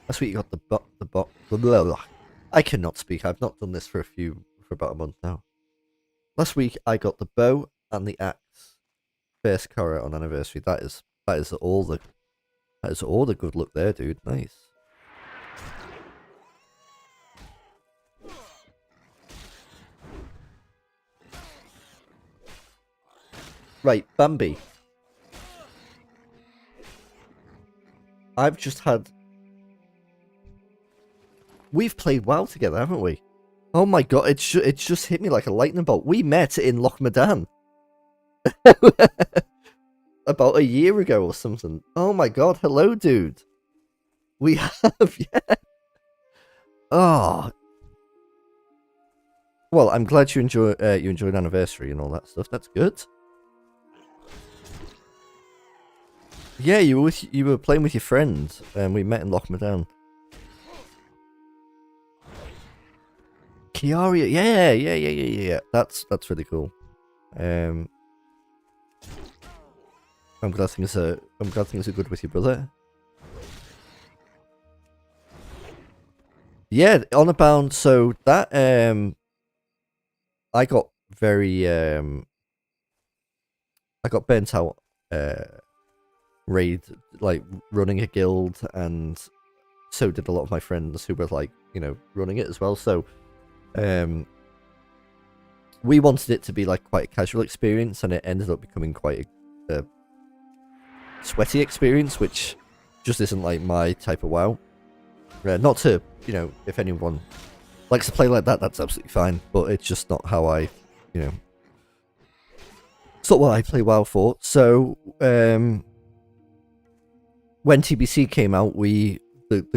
Last week you got the blah, blah, blah. I cannot speak. I've not done this for about a month now. Last week I got the bow and the axe. First Korra on anniversary. That is all the good luck there, dude. Nice. Right, Bambi. I've just had... We've played WoW together, haven't we? Oh my god, it just hit me like a lightning bolt. We met in Loch Madan. About a year ago or something. Oh my god, hello, dude. We have, yeah. Oh. Well, I'm glad you enjoyed anniversary and all that stuff. That's good. Yeah, you were playing with your friends, and we met in Loch Madan. Kiaria, yeah. That's really cool. I'm glad things are good with your brother. Yeah, on Abound. So that I got very I got burnt out raid, like running a guild, and so did a lot of my friends who were like, running it as well. So we wanted it to be like quite a casual experience, and it ended up becoming quite a sweaty experience, which just isn't like my type of WoW. Not to, if anyone likes to play like that, that's absolutely fine, but it's just not how I, it's not what I play WoW for. So when TBC came out, the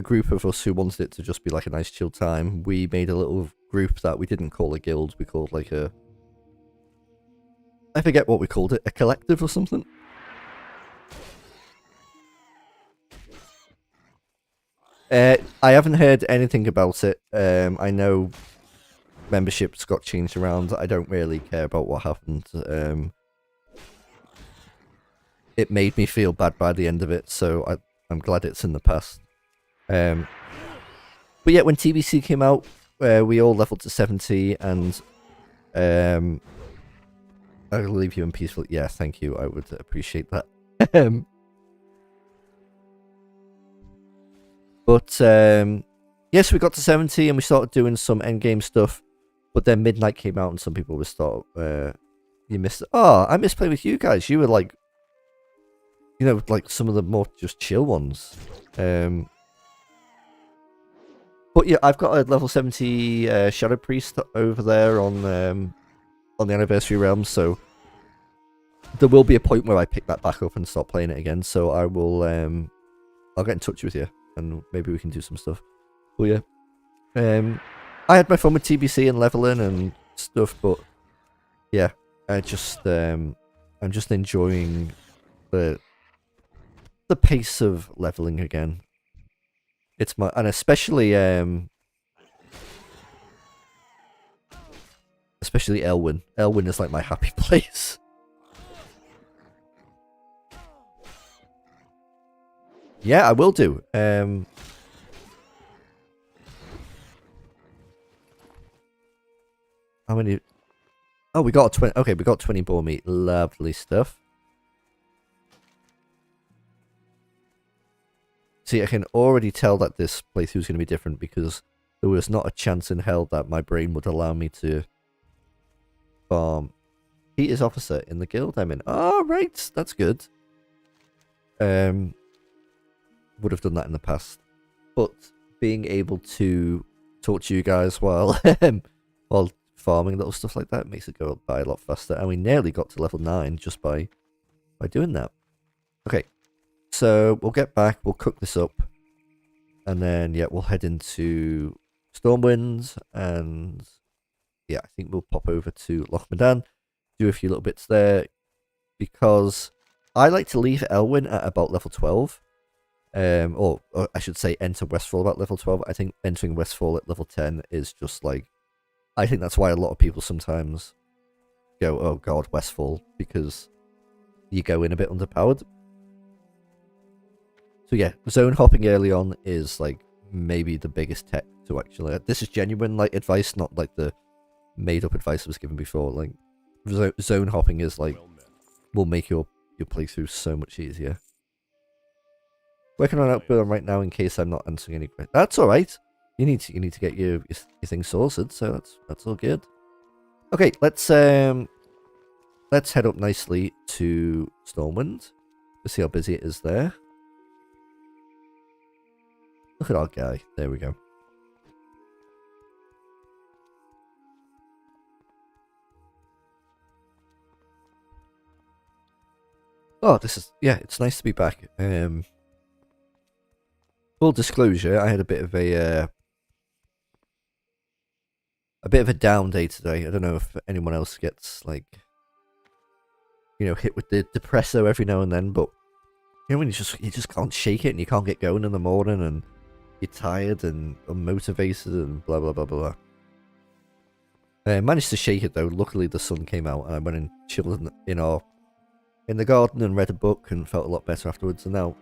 group of us who wanted it to just be like a nice chill time, we made a little group that we didn't call a guild, we called like I forget what we called it, a collective or something. I haven't heard anything about it. I know memberships got changed around. I don't really care about what happened. It made me feel bad by the end of it, so I'm glad it's in the past. But yeah, when TBC came out, we all leveled to 70, and I'll leave you in peaceful. Yeah, thank you. I would appreciate that. But yes, we got to 70 and we started doing some endgame stuff. But then Midnight came out and some people were you missed. Oh, I miss playing with you guys. You were like, like some of the more just chill ones. But yeah, I've got a level 70 Shadow Priest over there on the Anniversary Realm, so there will be a point where I pick that back up and start playing it again. So I will, I'll get in touch with you, and maybe we can do some stuff. But yeah, I had my fun with TBC and leveling and stuff, but yeah, I'm just enjoying the pace of leveling again. It's and especially Elwyn. Elwyn is like my happy place. Yeah, I will do. How many? Oh, we got 20. Okay, we got 20 boar meat. Lovely stuff. See, I can already tell that this playthrough is going to be different because there was not a chance in hell that my brain would allow me to farm. He is officer in the guild I'm in. Oh, right. That's good. Would have done that in the past. But being able to talk to you guys while farming little stuff like that makes it go by a lot faster. And we nearly got to level 9 just by doing that. Okay. So we'll get back, we'll cook this up, and then yeah, we'll head into Stormwind, and yeah, I think we'll pop over to Loch Madan, do a few little bits there, because I like to leave Elwyn at about level 12. Or I should say enter Westfall about level 12. I think entering Westfall at level 10 is just like... I think that's why a lot of people sometimes go, oh god, Westfall, because you go in a bit underpowered. So yeah, zone hopping early on is like maybe the biggest tech to actually... This is genuine like advice, not like the made up advice I was given before. Like zone hopping is like... Well met. will make your playthrough so much easier. Working on outbuilding right now in case I'm not answering any questions. That's all right. You need to get your thing sorted, so that's all good. Okay, let's head up nicely to Stormwind. Let's see how busy it is there. Look at our guy. There we go. Oh, this is... yeah, it's nice to be back. Full disclosure, I had a bit of a down day today. I don't know if anyone else gets like, you know, hit with the depresso every now and then, but you know when you just can't shake it and you can't get going in the morning and you're tired and unmotivated and blah blah blah blah. I managed to shake it though. Luckily the sun came out and I went and chilled in the garden and read a book and felt a lot better afterwards. And now,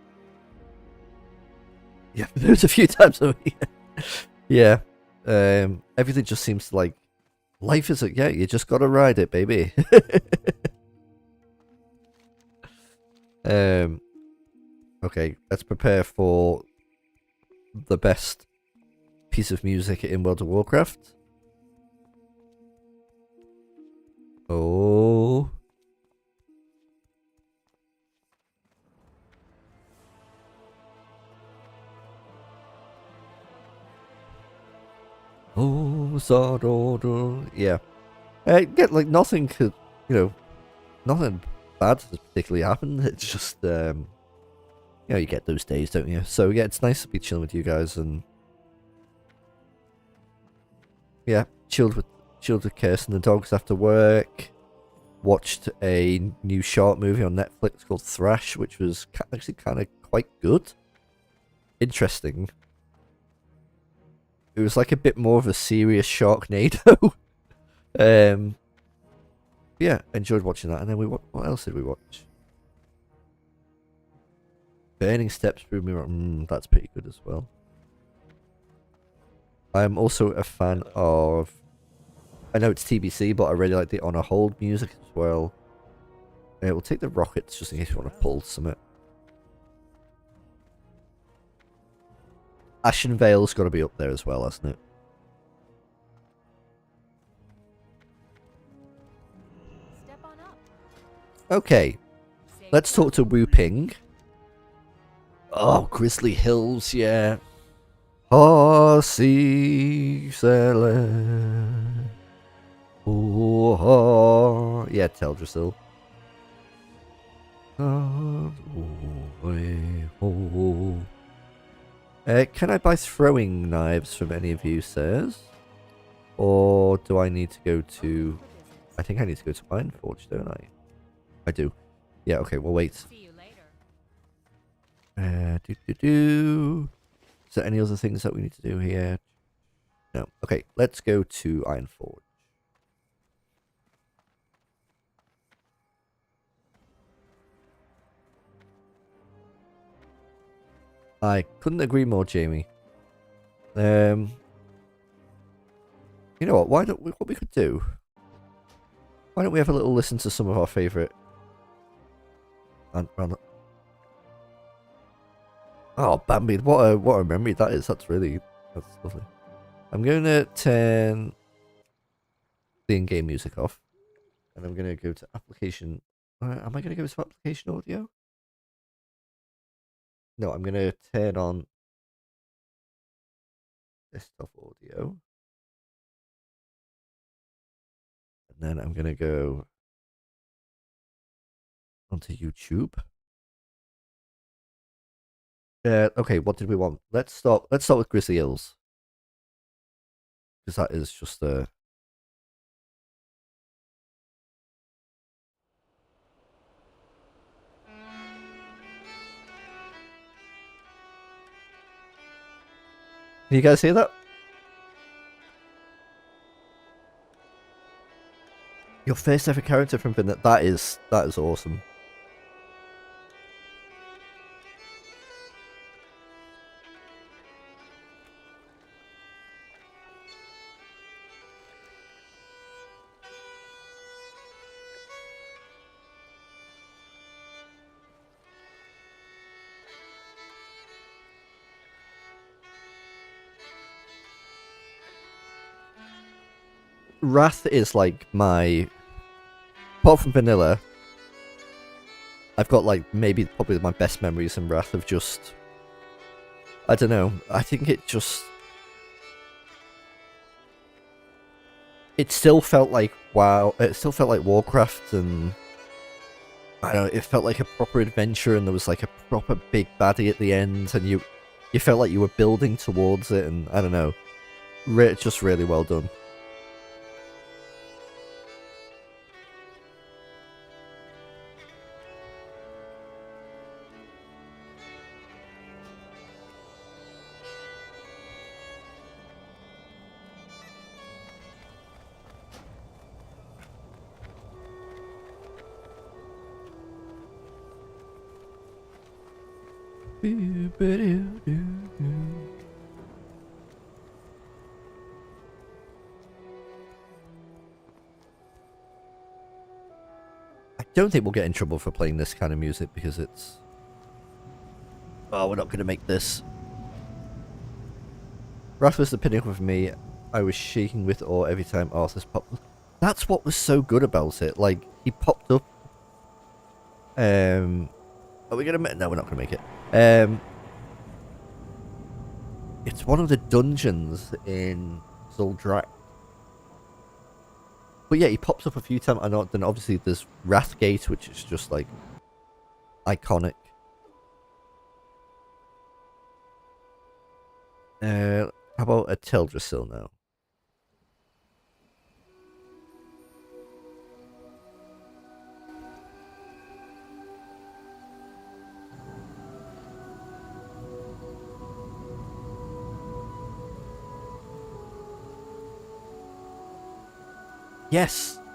yeah, there was a few times over here. Yeah, everything just seems to like, life is like, yeah, you just gotta ride it, baby. Okay, let's prepare for the best piece of music in World of Warcraft. Oh. Oh, Zardodo. Yeah. Get like nothing could, you know, nothing bad has particularly happened. It's just, you know, you get those days, don't you? So yeah, it's nice to be chilling with you guys and yeah, chilled with Kirsten and the dogs after work. Watched a new short movie on Netflix called Thrash, which was actually kind of quite good. Interesting. It was like a bit more of a serious Sharknado. Yeah, enjoyed watching that. And then what else did we watch? Burning Steps Through Mirror. That's pretty good as well. I'm also a fan of... I know it's TBC, but I really like the On a Hold music as well. We'll take the Rockets just in case you want to pull some. Ashen Vale's got to be up there as well, hasn't it? Step on up. Okay, let's talk to Wu Ping. Oh, Grizzly Hills, yeah. Horsey Seller. Oh, yeah, Teldrassil. Can I buy throwing knives from any of you, sirs? Or do I need to go to... I think I need to go to Ironforge, don't I? I do. Yeah, okay, we'll wait. See you later. Is there any other things that we need to do here? No. Okay, let's go to Ironforge. I couldn't agree more, Jamie. You know what? Why don't we? What we could do? Why don't we have a little listen to some of our favourite? Oh, Bambi! What a memory that is. That's lovely. I'm going to turn the in-game music off, and I'm going to go to application. Am I going to go to application audio? No, I'm going to turn on desktop audio. And then I'm going to go onto YouTube. Okay, what did we want? Let's start with Grizzly Hills. Because that is just Can you guys hear that? Your first ever character from Vanilla. That is awesome. Wrath is like my... Apart from Vanilla, I've got like maybe probably my best memories in Wrath of just... I don't know, I think it just... It still felt like WoW, it still felt like Warcraft, and... I don't know, it felt like a proper adventure, and there was like a proper big baddie at the end, and you felt like you were building towards it, and I don't know. Just really well done. I don't think we'll get in trouble for playing this kind of music because it's... Oh, we're not going to make this. Wrath was the pinnacle for me. I was shaking with awe every time Arthur's popped. That's what was so good about it. Like, he popped up. Are we going to... No, we're not going to make it. It's one of the dungeons in Zuldrak. But yeah, he pops up a few times. I know. Then obviously there's Wrathgate, which is just like iconic. How about a Teldrassil now?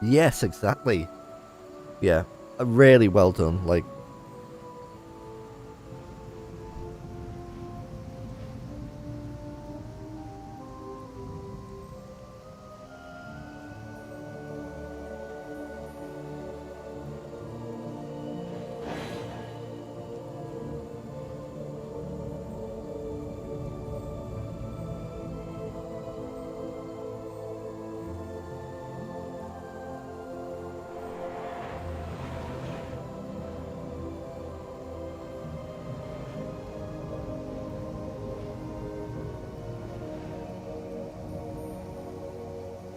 Yes, exactly. Yeah, really well done. Like,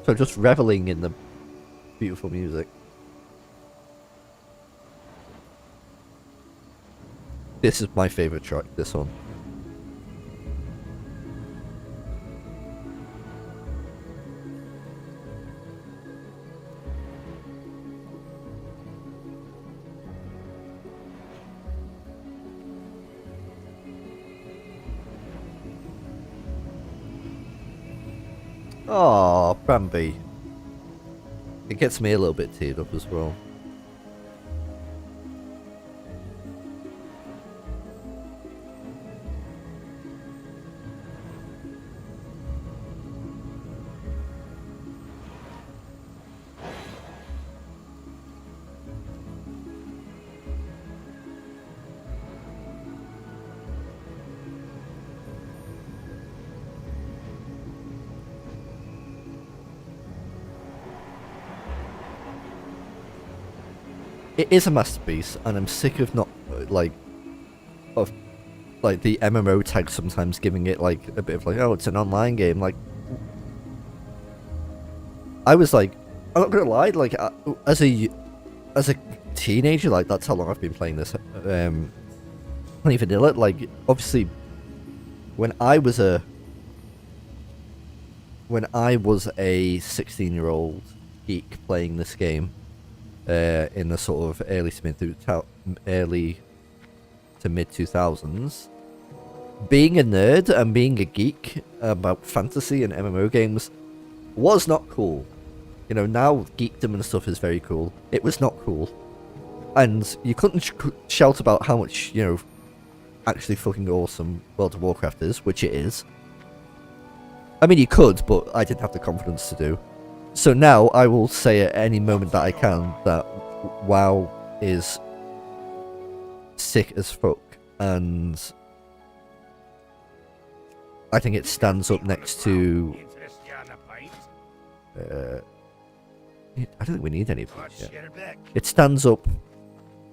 so just reveling in the beautiful music. This is my favorite track, this one. Oh, Bambi. It gets me a little bit teared up as well. It is a masterpiece, and I'm sick of not, like, the MMO tag sometimes giving it, like, a bit of, like, oh, it's an online game. Like, I was like, I'm not gonna lie, like, as a teenager, like, that's how long I've been playing this, playing vanilla. Like, obviously, when I was a 16-year-old geek playing this game, in the sort of early to mid 2000s, being a nerd and being a geek about fantasy and MMO games was not cool. You know, now geekdom and stuff is very cool. It was not cool. And you couldn't shout about how much, you know, actually fucking awesome World of Warcraft is, which it is. I mean, you could, but I didn't have the confidence to do. So now I will say at any moment that I can that WoW is sick as fuck, and I think it stands up next to. I don't think we need any. Yeah. It stands up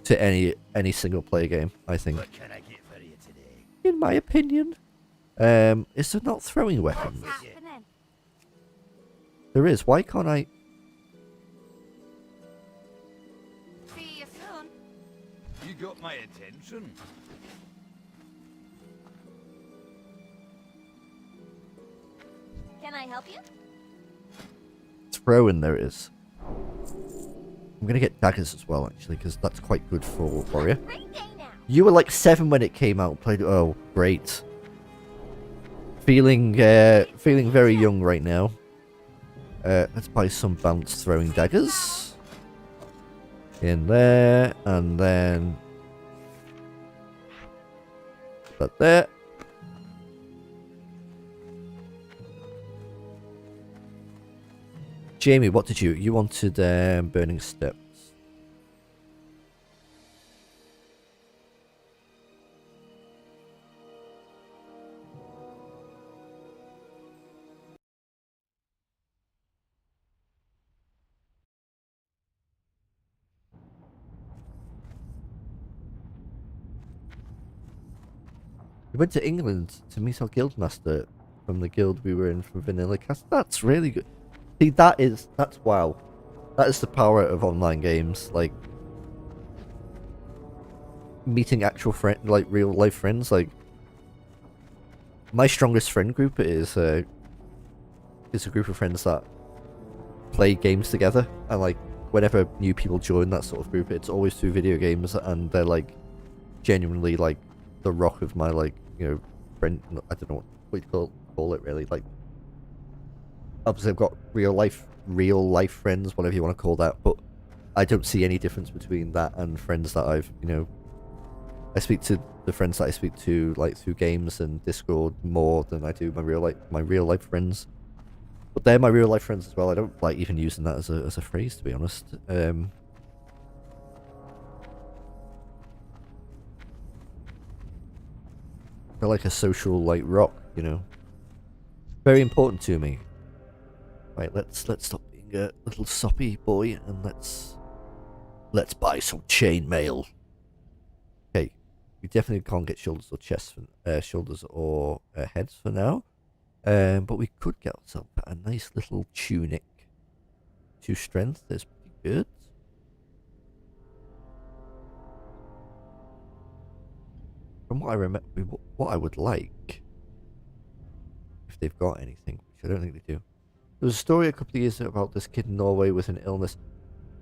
to any single player game, I think. What can I get for you today? In my opinion, is there not throwing weapons? What's happening? There is. Why can't I? See you soon. You got my attention. Can I help you? Throwing, there it is. I'm gonna get daggers as well, actually, because that's quite good for warrior. Great day now. You were like 7 when it came out. Played. Oh, great. Feeling very young right now. Let's buy some bounce throwing daggers. In there, and then that there. Jamie, what did you wanted? Burning Steps. We went to England to meet our guildmaster from the guild we were in from Vanilla Cast. That's really good. See, that's wow. That is the power of online games, like meeting actual like real life friends. Like my strongest friend group is a group of friends that play games together, and like whenever new people join that sort of group, it's always through video games, and they're like genuinely like the rock of my, like, you know, friend. I don't know what you call it really. Like, obviously I've got real life friends, whatever you want to call that, but I don't see any difference between that and friends that I've, you know, I speak to the friends that I speak to like through games and Discord more than I do my real life friends. But they're my real life friends as well. I don't like even using that as a phrase, to be honest. They're like a social like rock, you know. Very important to me. Right, let's stop being a little soppy boy and let's buy some chainmail. Okay, we definitely can't get shoulders or chests for shoulders or heads for now. But we could get ourselves a nice little tunic. 2 strength is pretty good. From what I remember, what I would like, if they've got anything, which I don't think they do. There was a story a couple of years ago about this kid in Norway with an illness.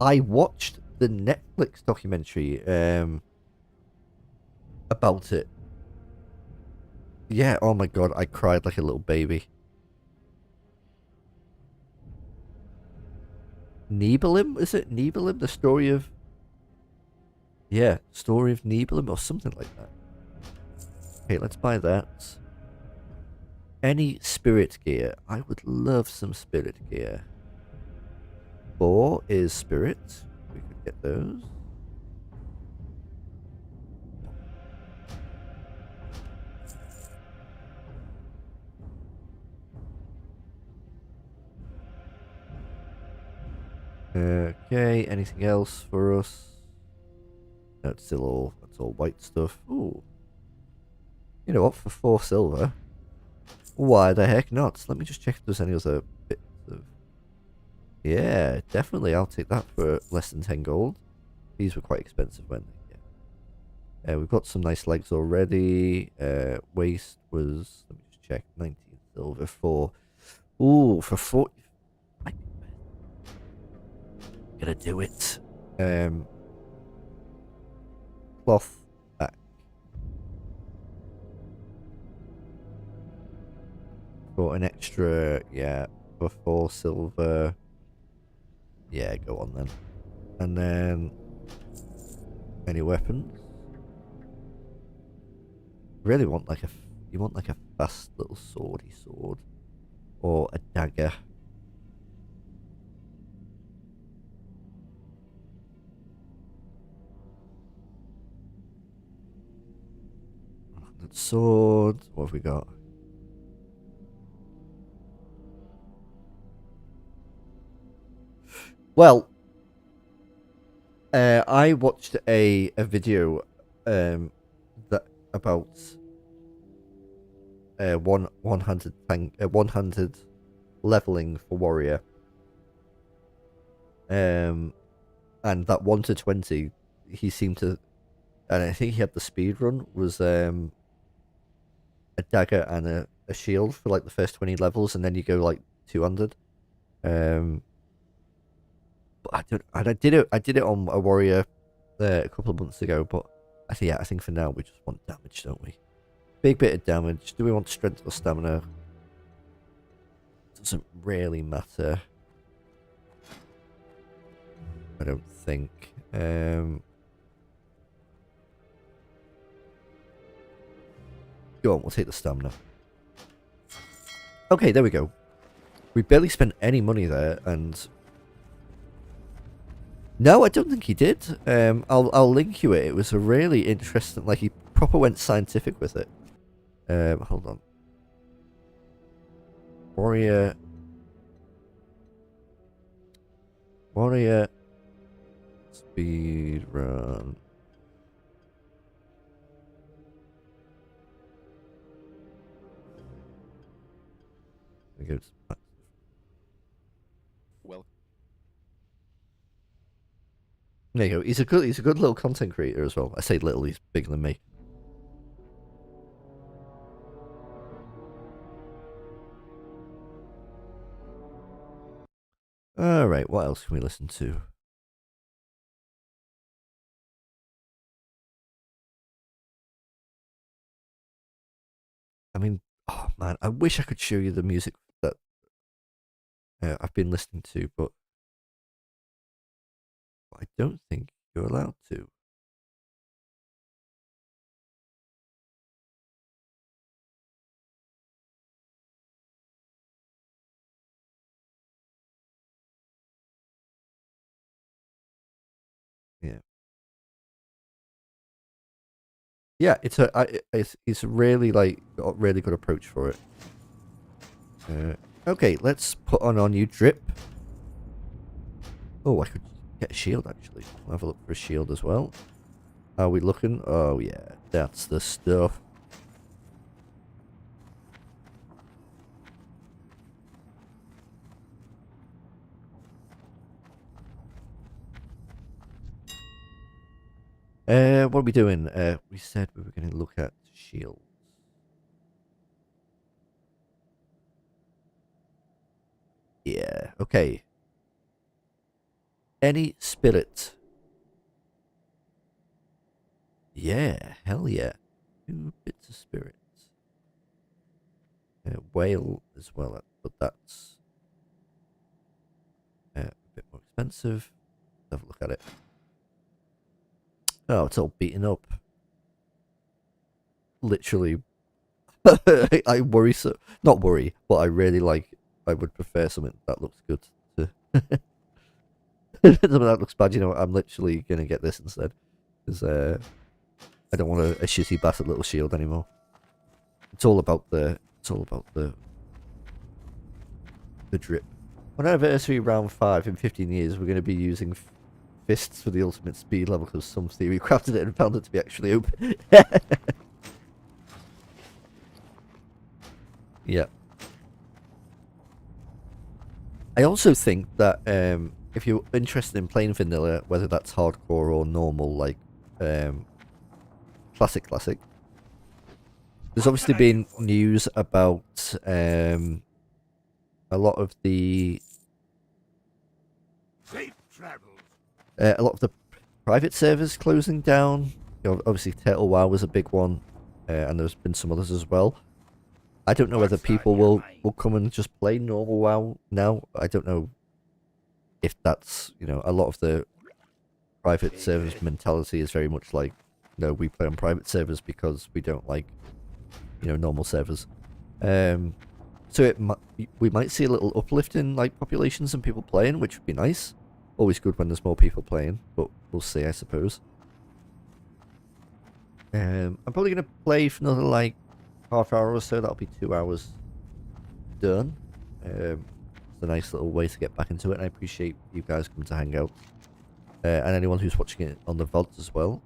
I watched the Netflix documentary about it. Yeah, oh my god, I cried like a little baby. Nibelheim, is it? Nibelheim, the story of... Yeah, story of Nibelheim or something like that. Okay, let's buy that. Any spirit gear? I would love some spirit gear. 4 is spirit. We could get those. Okay, anything else for us? No, it's still it's all white stuff. Ooh. You know what, for 4 silver? Why the heck not? Let me just check if there's any other bits of... Yeah, definitely, I'll take that for less than 10 gold. These were quite expensive, weren't they? Yeah. We've got some nice legs already. Waist was, let me just check, 19 silver for... Ooh, for 40... Gonna do it. Cloth back. For an extra, yeah, for 4 silver. Yeah, go on then. And then any weapons? Really want like you want like a fast little sword or a dagger. Sword. What have we got? Well, I watched a video that about 100 leveling for warrior. And that 1 to 20, he seemed to, and I think he had the speed run was a dagger and a shield for like the first 20 levels, and then you go like 200. But I did it on a warrior a couple of months ago, but I think for now we just want damage, don't we? Big bit of damage. Do we want strength or stamina? Doesn't really matter. I don't think. Go on, we'll take the stamina. Okay, there we go. We barely spent any money there, and no, I don't think he did. I'll link you it. It was a really interesting, like he proper went scientific with it. Hold on. Warrior speed run. We go to Well, there you go. He's a good little content creator as well. I say little, he's bigger than me. Alright, what else can we listen to? I mean, oh man, I wish I could show you the music that I've been listening to, but I don't think you're allowed to. Yeah. Yeah, it's really like got a really good approach for it. Okay, let's put on our new drip. Oh, I could get a shield actually. I'll have a look for a shield as well. Are we looking? Oh yeah, that's the stuff. What are we doing? We said we were going to look at shields. Yeah, okay. Any spirit? Yeah, hell yeah. 2 bits of spirit. Whale as well, but that's a bit more expensive. Let's have a look at it. Oh, it's all beaten up. Literally. I worry so. Not worry, but I really like. I would prefer something that looks good to. Something that looks bad, you know. I'm literally gonna get this instead, because I don't want a shitty bastard little shield anymore. It's all about the. It's all about the drip. On anniversary round 5 in 15 years, we're going to be using fists for the ultimate speed level because some theory crafted it and found it to be actually open. Yeah. I also think that if you're interested in playing vanilla, whether that's hardcore or normal, like classic, there's obviously been news about a lot of the private servers closing down. You know, obviously Turtle WoW was a big one, and there's been some others as well. I don't know whether What's on people your will mind? come and just play normal WoW now. I don't know if that's, you know, a lot of the private servers Secret. mentality is very much like, no, we play on private servers because we don't like, you know, normal servers. So we might see a little uplift in like populations and people playing, which would be nice. Always good when there's more people playing, but we'll see, I suppose. I'm probably gonna play for another like half hour or so. That'll be 2 hours done. It's a nice little way to get back into it, and I appreciate you guys coming to hang out. And anyone who's watching it on the VODs as well.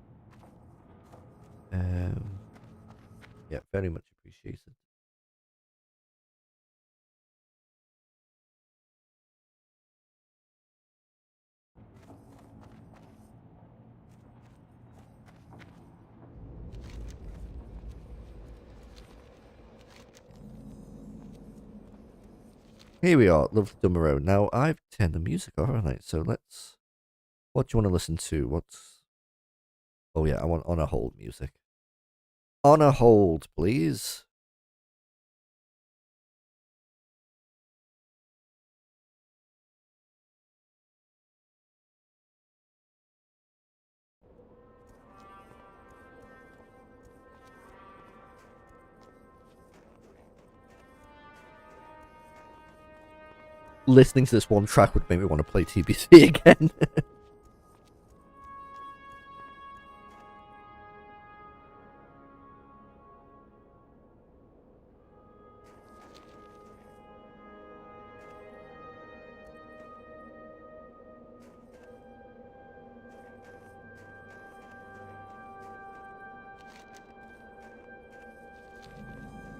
Yeah, very much appreciated. Here we are, lovely Dumero. Now, I've turned the music off, haven't I? So let's... What do you want to listen to? What's... Oh yeah, I want On a Hold music. On a Hold, please. Listening to this one track would make me want to play TBC again.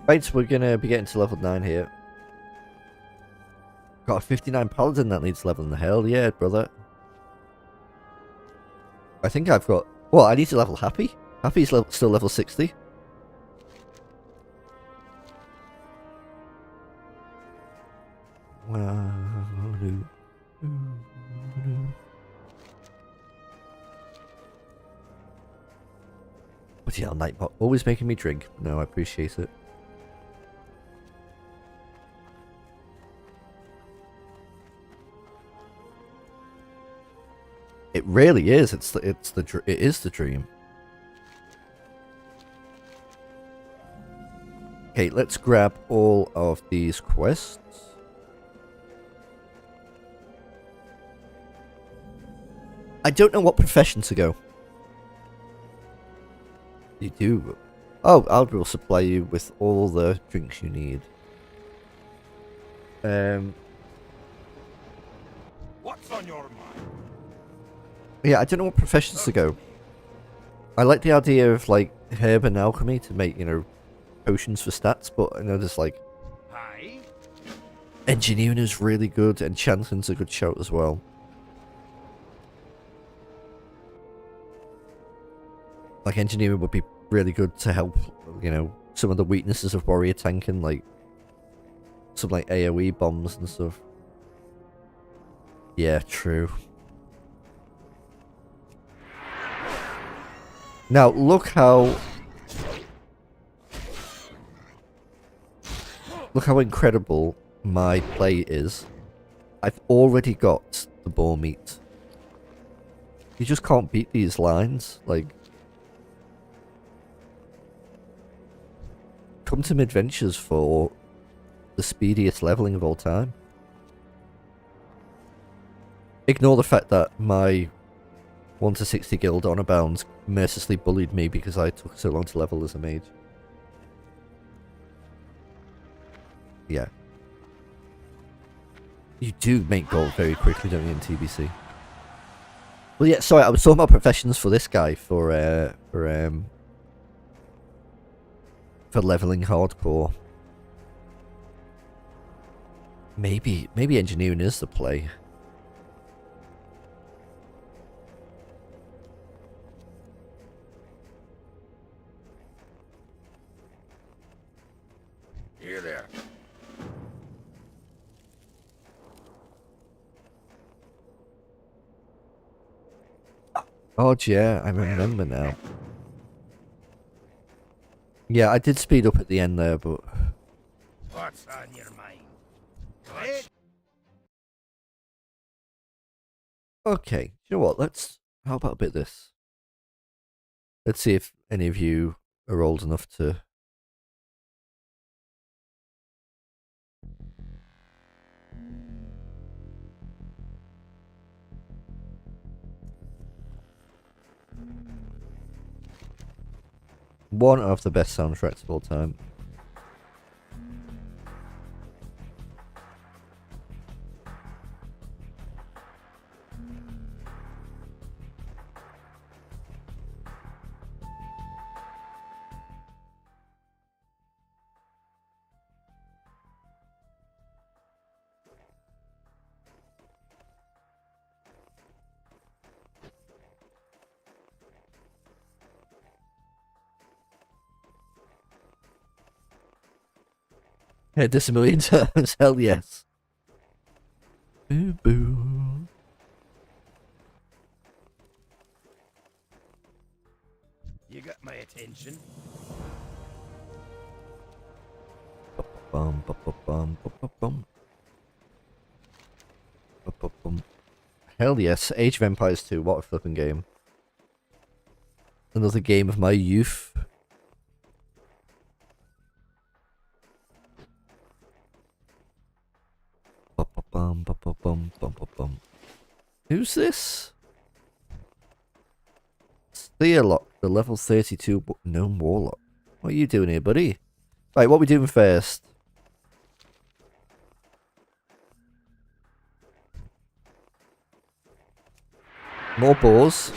Right, so we're gonna be getting to level 9 here. Got a 59 paladin that needs leveling. The hell yeah, brother. I think I've got... Well, I need to level Happy. Happy's still level 60. What's hell, Nightbot? Always making me drink. No, I appreciate it. It really is. It is the dream. Okay, let's grab all of these quests. I don't know what profession to go. You do. Oh, Aldrin will supply you with all the drinks you need. What's on your mind? Yeah, I don't know what professions to go. I like the idea of like herb and alchemy to make, you know, potions for stats, but I know there's like Hi. engineering is really good, enchanting's a good shout as well. Like engineering would be really good to help, you know, some of the weaknesses of warrior tanking, like some like AoE bombs and stuff. Yeah, true. Now look how incredible my play is. I've already got the boar meat. You just can't beat these lines. Like, come to Midventures for the speediest leveling of all time. Ignore the fact that my 1 to 60 guild honor bounds mercilessly bullied me because I took so long to level as a mage. Yeah. You do make gold very quickly, don't you, in TBC? Well, yeah, sorry, I was talking about professions for this guy, for leveling hardcore. Maybe engineering is the play. Here there. Oh, yeah, I remember now. Yeah, I did speed up at the end there, but What's on your mind? What? Okay, you know what? How about a bit of this? Let's see if any of you are old enough to. One of the best soundtracks of all time. Heard this a million times. Hell yes. Boo boo. You got my attention. Bum, bum, bum, bum, bum, bum. Bum, bum, bum. Hell yes. Age of Empires 2. What a flipping game. Another game of my youth. Bum, bum, bum, bum, bum, bum, bum. Who's this? Theolock, the level 32 gnome warlock. What are you doing here, buddy? Right, what are we doing first? More boars.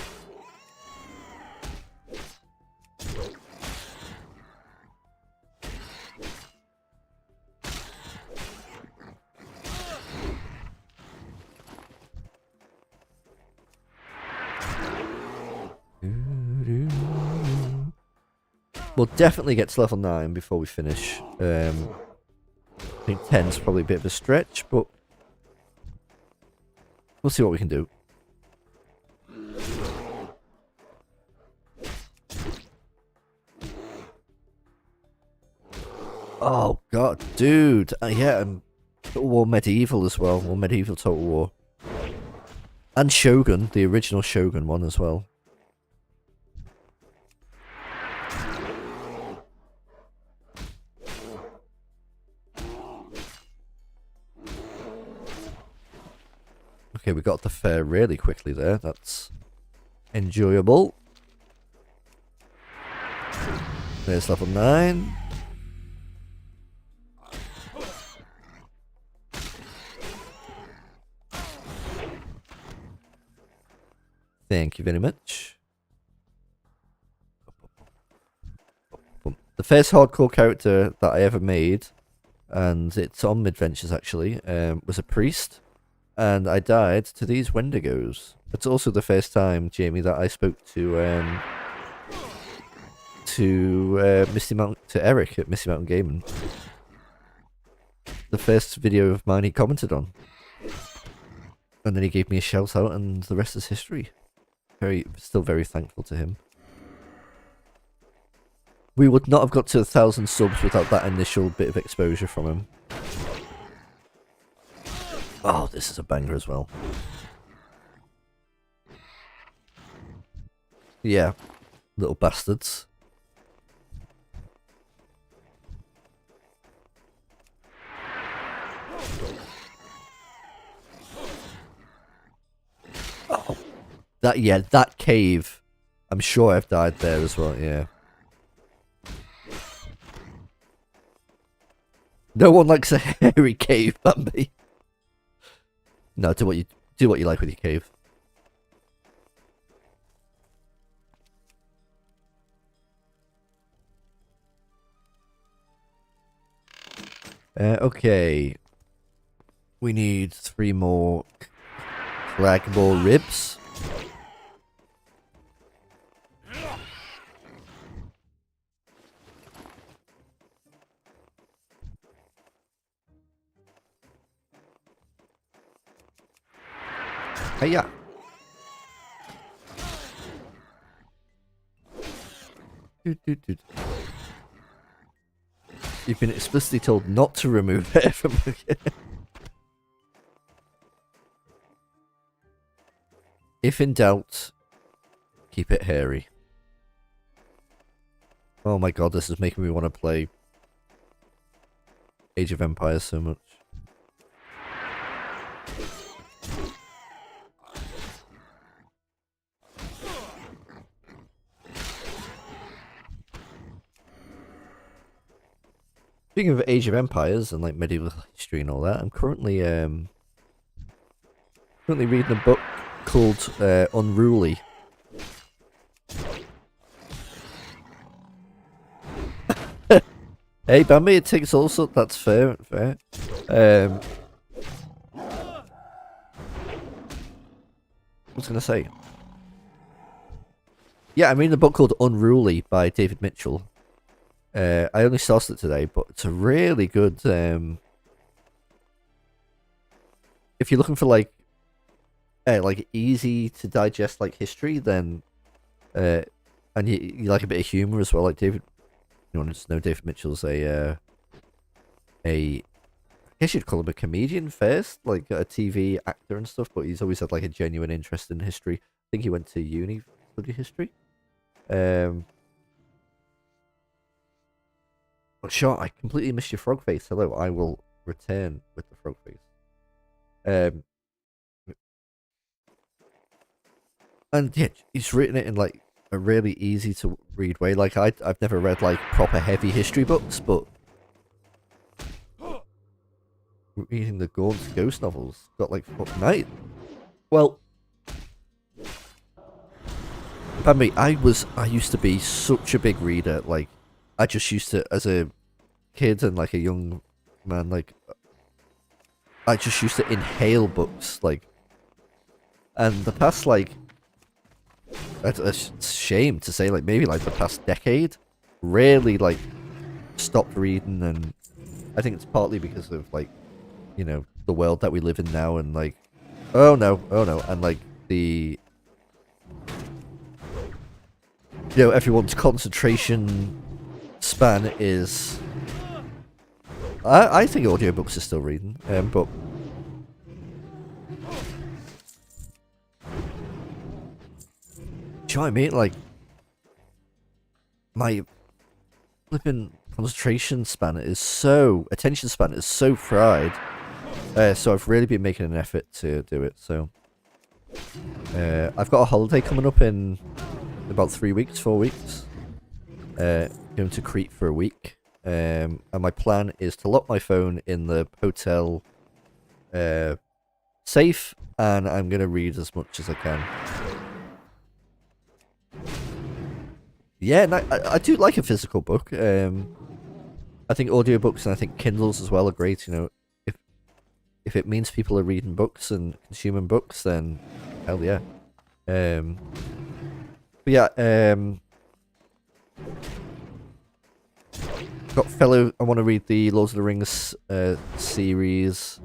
We'll definitely get to level 9 before we finish. I think 10's probably a bit of a stretch, but we'll see what we can do. Oh god, dude. Yeah, and Total War Medieval as well. Or Medieval Total War. And Shogun, the original Shogun one as well. Okay, we got the fair really quickly there. That's enjoyable. There's level 9. Thank you very much. The first hardcore character that I ever made, and it's on Midventures actually, was a priest. And I died to these Wendigos. It's also the first time, Jamie, that I spoke to Eric at Misty Mountain Gaming. The first video of mine he commented on. And then he gave me a shout out and the rest is history. Still very thankful to him. We would not have got to 1,000 subs without that initial bit of exposure from him. Oh, this is a banger as well. Yeah, little bastards. Oh, that cave. I'm sure I've died there as well, yeah. No one likes a hairy cave, Bambi. No, do what you like with your cave. Okay. We need 3 more Clagmore ribs. Hiya. You've been explicitly told not to remove hair from the If in doubt, keep it hairy. Oh my god, this is making me want to play Age of Empires so much. Speaking of Age of Empires and like medieval history and all that, I'm currently reading a book called Unruly. Hey, Bambi, it takes all sorts. That's fair. I was gonna say. Yeah, I'm reading a book called Unruly by David Mitchell. I only started it today, but it's a really good. If you're looking for like easy to digest like history, then and you like a bit of humor as well, like David. You want to know David Mitchell's I guess you'd call him a comedian first, like a TV actor and stuff, but he's always had like a genuine interest in history. I think he went to uni to study history. But sure, I completely missed your frog face. Hello, I will return with the frog face. And yeah, he's written it in like a really easy to read way. Like I've never read like proper heavy history books, but reading the Gaunt's ghost novels got like fuck night. Well, Bambi, I used to be such a big reader. Like I just used to, as a kid and like a young man, like I just used to inhale books, like, and the past like. It's a shame to say, like, maybe, like, the past decade, really, like, stopped reading, and I think it's partly because of, like, you know, the world that we live in now, and, like, oh no, and, like, the, you know, everyone's concentration span is, I think audiobooks are still reading, but do you know what I mean? Like, my flipping attention span is so fried. So I've really been making an effort to do it. So, I've got a holiday coming up in about 4 weeks. Going to Crete for a week. And my plan is to lock my phone in the hotel safe, and I'm going to read as much as I can. Yeah, and I do like a physical book. I think audiobooks and I think Kindles as well are great. You know, if it means people are reading books and consuming books, then hell yeah. But yeah, I want to read the Lord of the Rings series.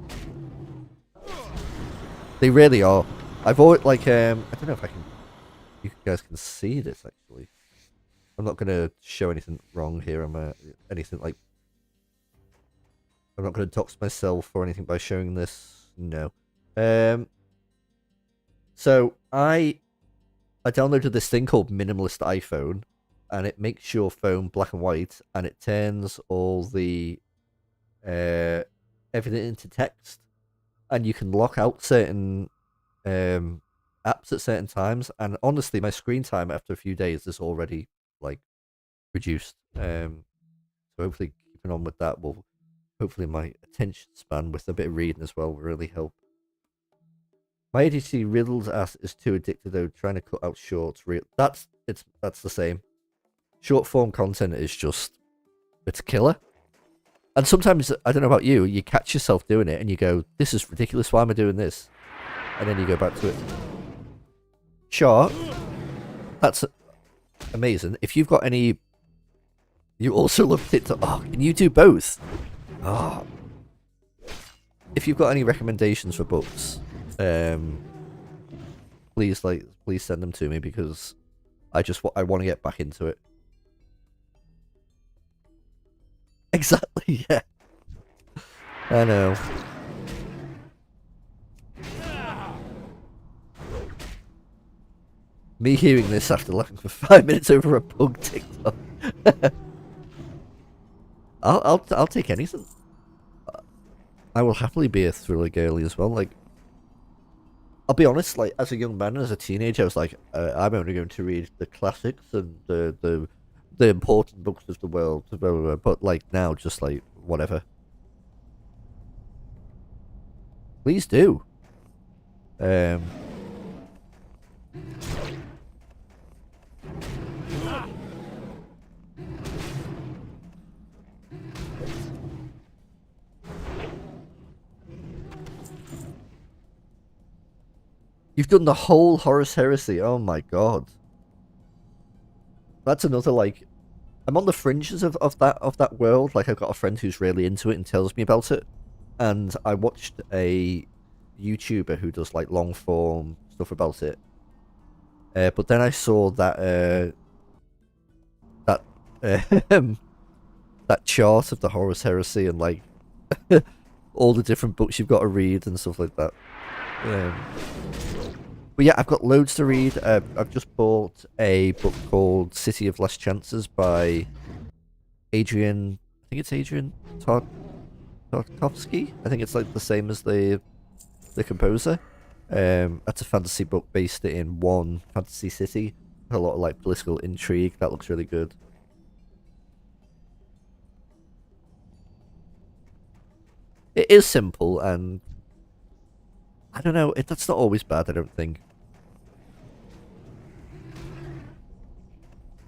They really are. I've always like I don't know if you guys can see this actually. I'm not going to show anything wrong here. Anything like. I'm not going to dox myself or anything by showing this. No. So I downloaded this thing called Minimalist iPhone, and it makes your phone black and white, and it turns all the everything into text, and you can lock out certain apps at certain times. And honestly, my screen time after a few days is already like reduced. So hopefully keeping on with that will hopefully my attention span with a bit of reading as well will really help. My ADHD riddles ass is too addicted though, trying to cut out shorts. That's the same. Short form content is just, it's a killer. And sometimes, I don't know about you, you catch yourself doing it and you go, this is ridiculous, why am I doing this? And then you go back to it. Sure, that's amazing. If you've got any, you also love TikTok. Oh, can you do both? Oh. If you've got any recommendations for books, please send them to me, because I want to get back into it. Exactly, yeah. I know. Me hearing this after laughing for 5 minutes over a bug TikTok. I'll take anything. I will happily be a thriller girly as well. Like, I'll be honest. Like, as a young man, as a teenager, I was like, I'm only going to read the classics and the important books of the world. Blah, blah, blah. But like now, just like whatever. Please do. You've done the whole Horus Heresy. Oh my god. That's another, like, I'm on the fringes of that world. Like, I've got a friend who's really into it and tells me about it. And I watched a YouTuber who does like long form stuff about it. But then I saw that that chart of the Horus Heresy and like all the different books you've got to read and stuff like that. But yeah, I've got loads to read. I've just bought a book called City of Last Chances by Adrian. I think it's Adrian Tarkovsky. I think it's like the same as the composer. That's a fantasy book based in one fantasy city. A lot of like political intrigue. That looks really good. It is simple, and I don't know. That's not always bad. I don't think.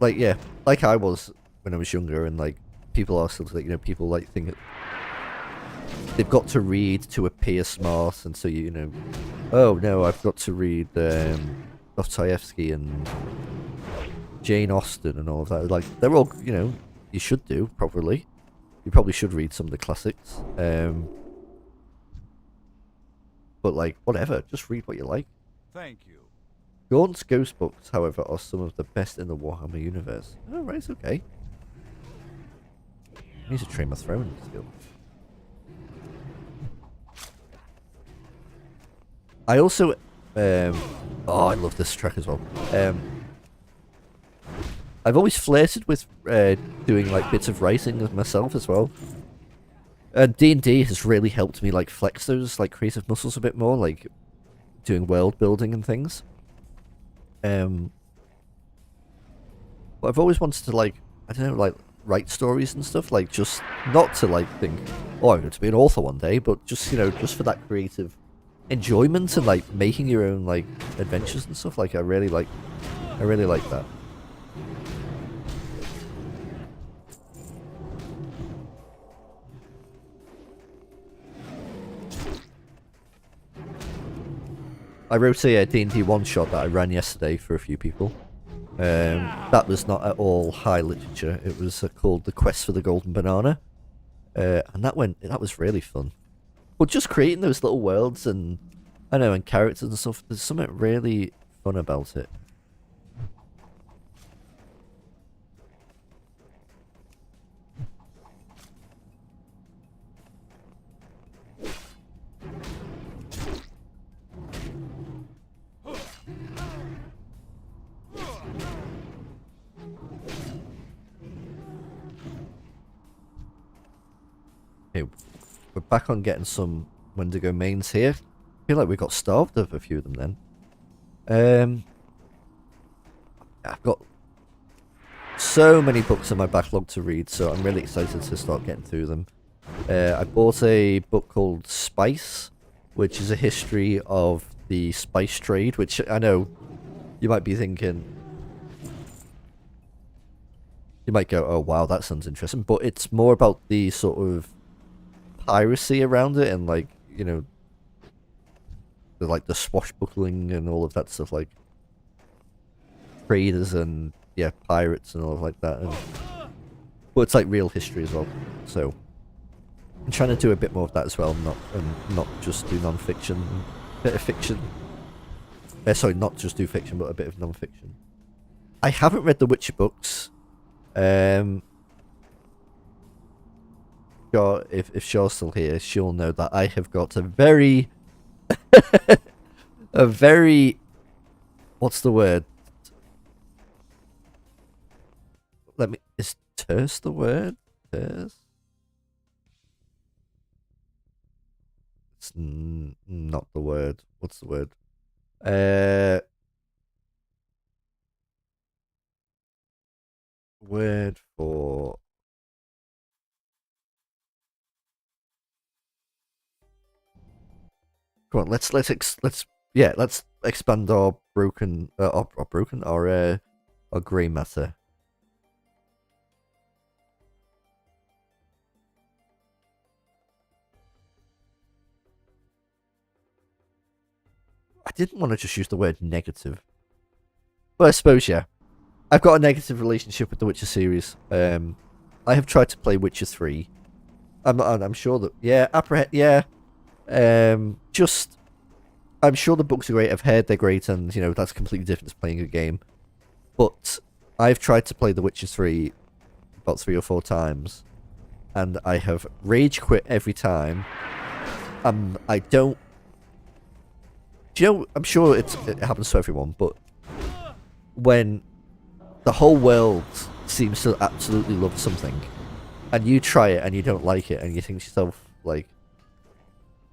Like, yeah, like I was when I was younger, and like people are still like, you know, people like think they've got to read to appear smart, and so you know, oh no, I've got to read Dostoevsky and Jane Austen and all of that. Like, they're all, you know, you should do probably. You probably should read some of the classics. But like, whatever, just read what you like. Thank you. Gaunt's ghost books, however, are some of the best in the Warhammer universe. Oh, right, it's okay. I need to train my throwing skill. I also, oh, I love this track as well. I've always flirted with doing like bits of writing myself as well. D&D has really helped me like flex those like creative muscles a bit more, like doing world building and things. But I've always wanted to, like, I don't know, like write stories and stuff, like just not to like think, oh, I'm going to be an author one day, but just, you know, just for that creative enjoyment and like making your own like adventures and stuff. Like I really like that. I wrote a D&D one-shot that I ran yesterday for a few people. That was not at all high literature. It was called The Quest for the Golden Banana. And that was really fun. But just creating those little worlds and, I know, and characters and stuff, there's something really fun about it. Okay, we're back on getting some Wendigo mains here. I feel like we got starved of a few of them then. I've got so many books in my backlog to read, so I'm really excited to start getting through them. I bought a book called Spice, which is a history of the spice trade, which I know you might be thinking, you might go, oh wow, that sounds interesting, but it's more about the sort of piracy around it and, like, you know, the swashbuckling and all of that stuff, like traders and, yeah, pirates and all of like that. And, but it's like real history as well, so I'm trying to do a bit more of that as well, not just do non-fiction, bit of fiction. Sorry, not just do fiction, but a bit of non-fiction. I haven't read the Witcher books. Shaw, if Shaw's still here, she'll know that I have got a very, a very, what's the word? Let me. Is terse the word? Terse. It's not the word. What's the word? Word for. Come on, let's expand our broken our grey matter. I didn't want to just use the word negative, but I suppose yeah. I've got a negative relationship with the Witcher series. I have tried to play Witcher 3. I'm sure that yeah. Just I'm sure the books are great. I've heard they're great, and you know that's completely different to playing a game. But I've tried to play The Witcher 3 about 3 or 4 times, and I have rage quit every time. I don't. Do you know? I'm sure it happens to everyone, but when the whole world seems to absolutely love something, and you try it and you don't like it, and you think to yourself like,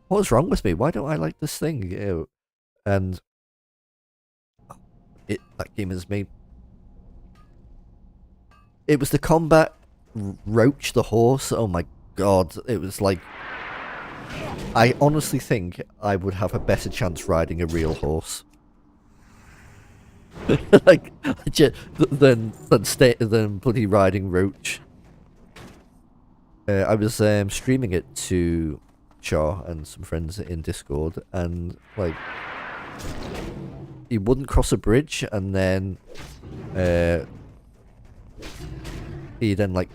"What's wrong with me? Why don't I like this thing?" You know, and that game has made. It was the combat, Roach the horse. Oh my god! It was like. I honestly think I would have a better chance riding a real horse. Like than bloody riding Roach. I was streaming it to Char and some friends in Discord, and like he wouldn't cross a bridge, and then he then like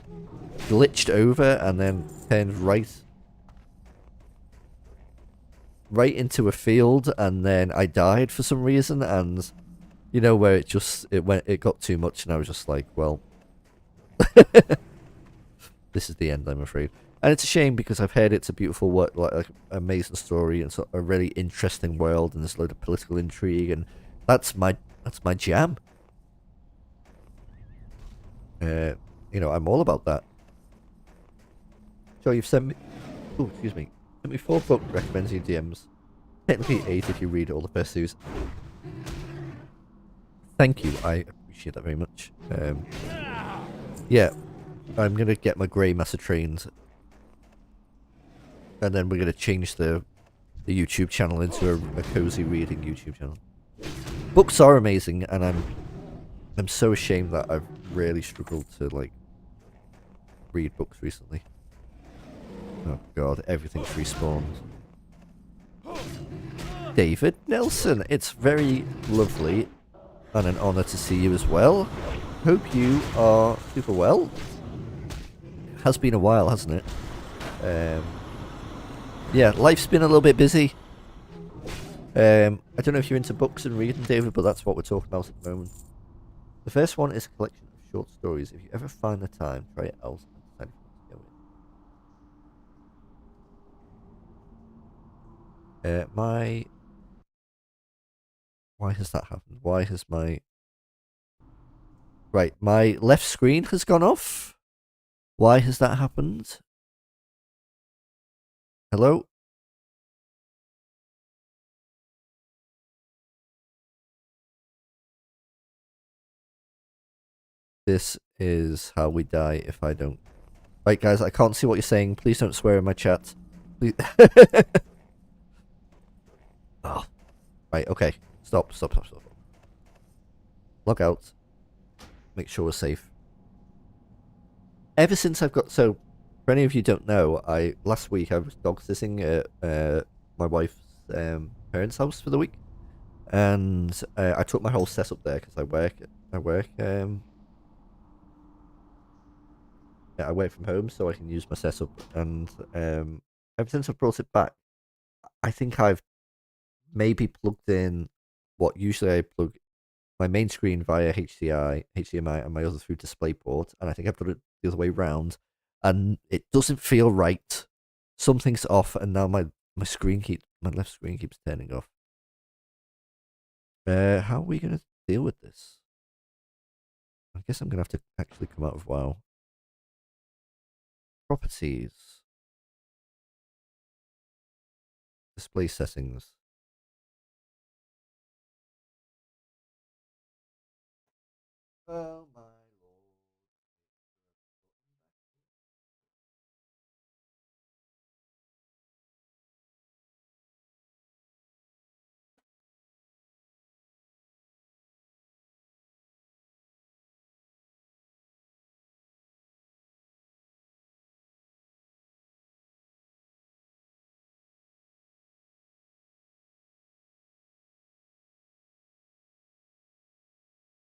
glitched over and then turned right into a field, and then I died for some reason, and you know where it got too much, and I was just like, well, this is the end, I'm afraid. And it's a shame because I've heard it's a beautiful work, like amazing story, and a really interesting world, and there's a load of political intrigue, and that's my jam. You know, I'm all about that. So you've sent me. Oh, excuse me. Sent me 4 book recommends in DMs. Technically 8 if you read all the first 2s. Thank you, I appreciate that very much. Yeah, I'm gonna get my grey master trained, and then we're gonna change the YouTube channel into a cozy reading YouTube channel. Books are amazing, and I'm so ashamed that I've really struggled to like read books recently. Oh god, everything's respawned. David Nelson, it's very lovely and an honour to see you as well. Hope you are super well. Has been a while, hasn't it? Yeah, life's been a little bit busy. I don't know if you're into books and reading, David, but that's what we're talking about at the moment. The first one is a collection of short stories. If you ever find the time, try it out. Why has that happened? Why has my... Right, my left screen has gone off. Why has that happened? Hello? This is how we die if I don't... Right, guys, I can't see what you're saying. Please don't swear in my chat. Please... Oh. Right, okay. Stop. Log out. Make sure we're safe. Ever since I've got... So, for any of you who don't know, last week I was dog sitting at my wife's parents' house for the week. And I took my whole setup there because I work from home, so I can use my setup. And ever since I've brought it back, I think I've maybe plugged in what usually I plug my main screen via HDMI, and my other through DisplayPort, and I think I've done it the other way round. and it doesn't feel right. Something's off, and now my left screen keeps turning off. How are we gonna deal with this? I guess I'm gonna have to actually come out of WoW. Properties. Display settings. Oh my lord.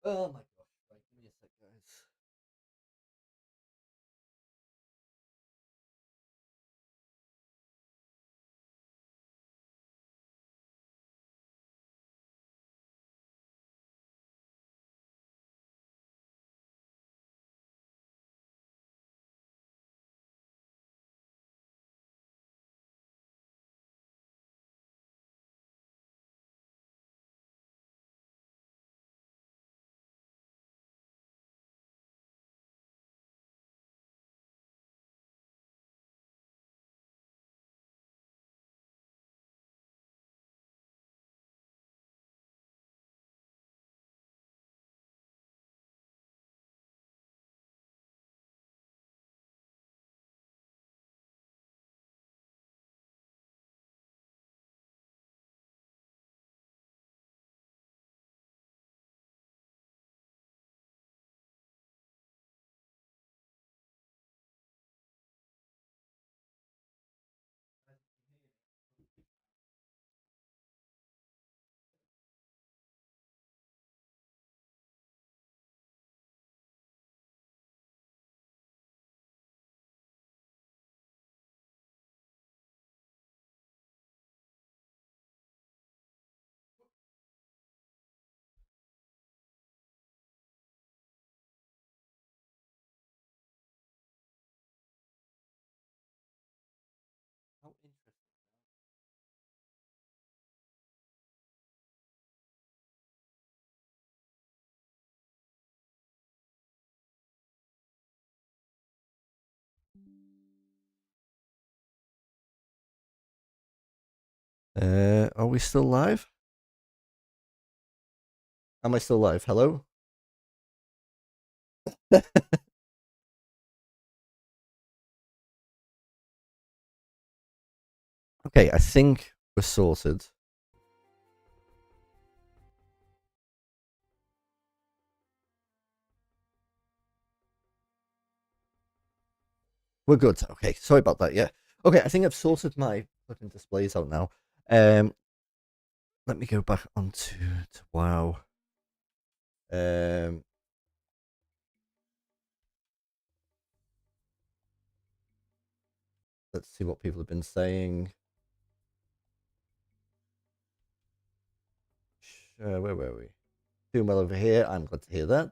Oh my gosh. Right, give me a sec, guys. How interesting. Are we still live? Am I still live? Hello? Okay, I think we're sorted. We're good. Okay, sorry about that. Yeah. Okay, I think I've sorted my flipping displays out now. Let me go back onto WoW. Let's see what people have been saying. Where were we? Doing well over here. I'm glad to hear that.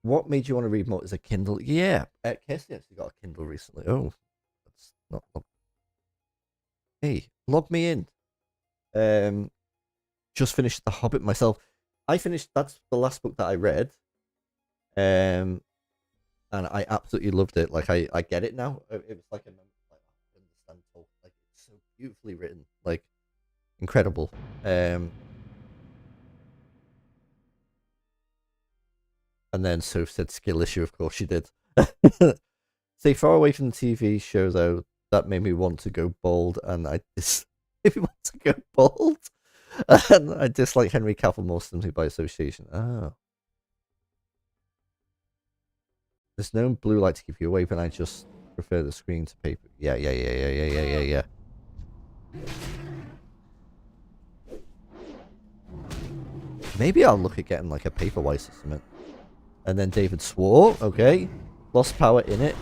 What made you want to read more? Is a Kindle? Yeah, Kirsty actually got a Kindle recently. Oh, that's not. Hey, log me in. Just finished The Hobbit myself. That's the last book that I read. And I absolutely loved it. Like I get it now. It was like a like I understand Tolkien. Like it's so beautifully written. Like incredible. And then Soph said skill issue, of course she did. Stay far away from the TV show though. That made me want to go bald, and I just made me want to go bald. And I dislike Henry Cavill more simply by association. Oh. There's no blue light to keep you awake, but I just prefer the screen to paper. Yeah. Maybe I'll look at getting like a Paperwhite or something. And then David swore. Okay. Lost power in it.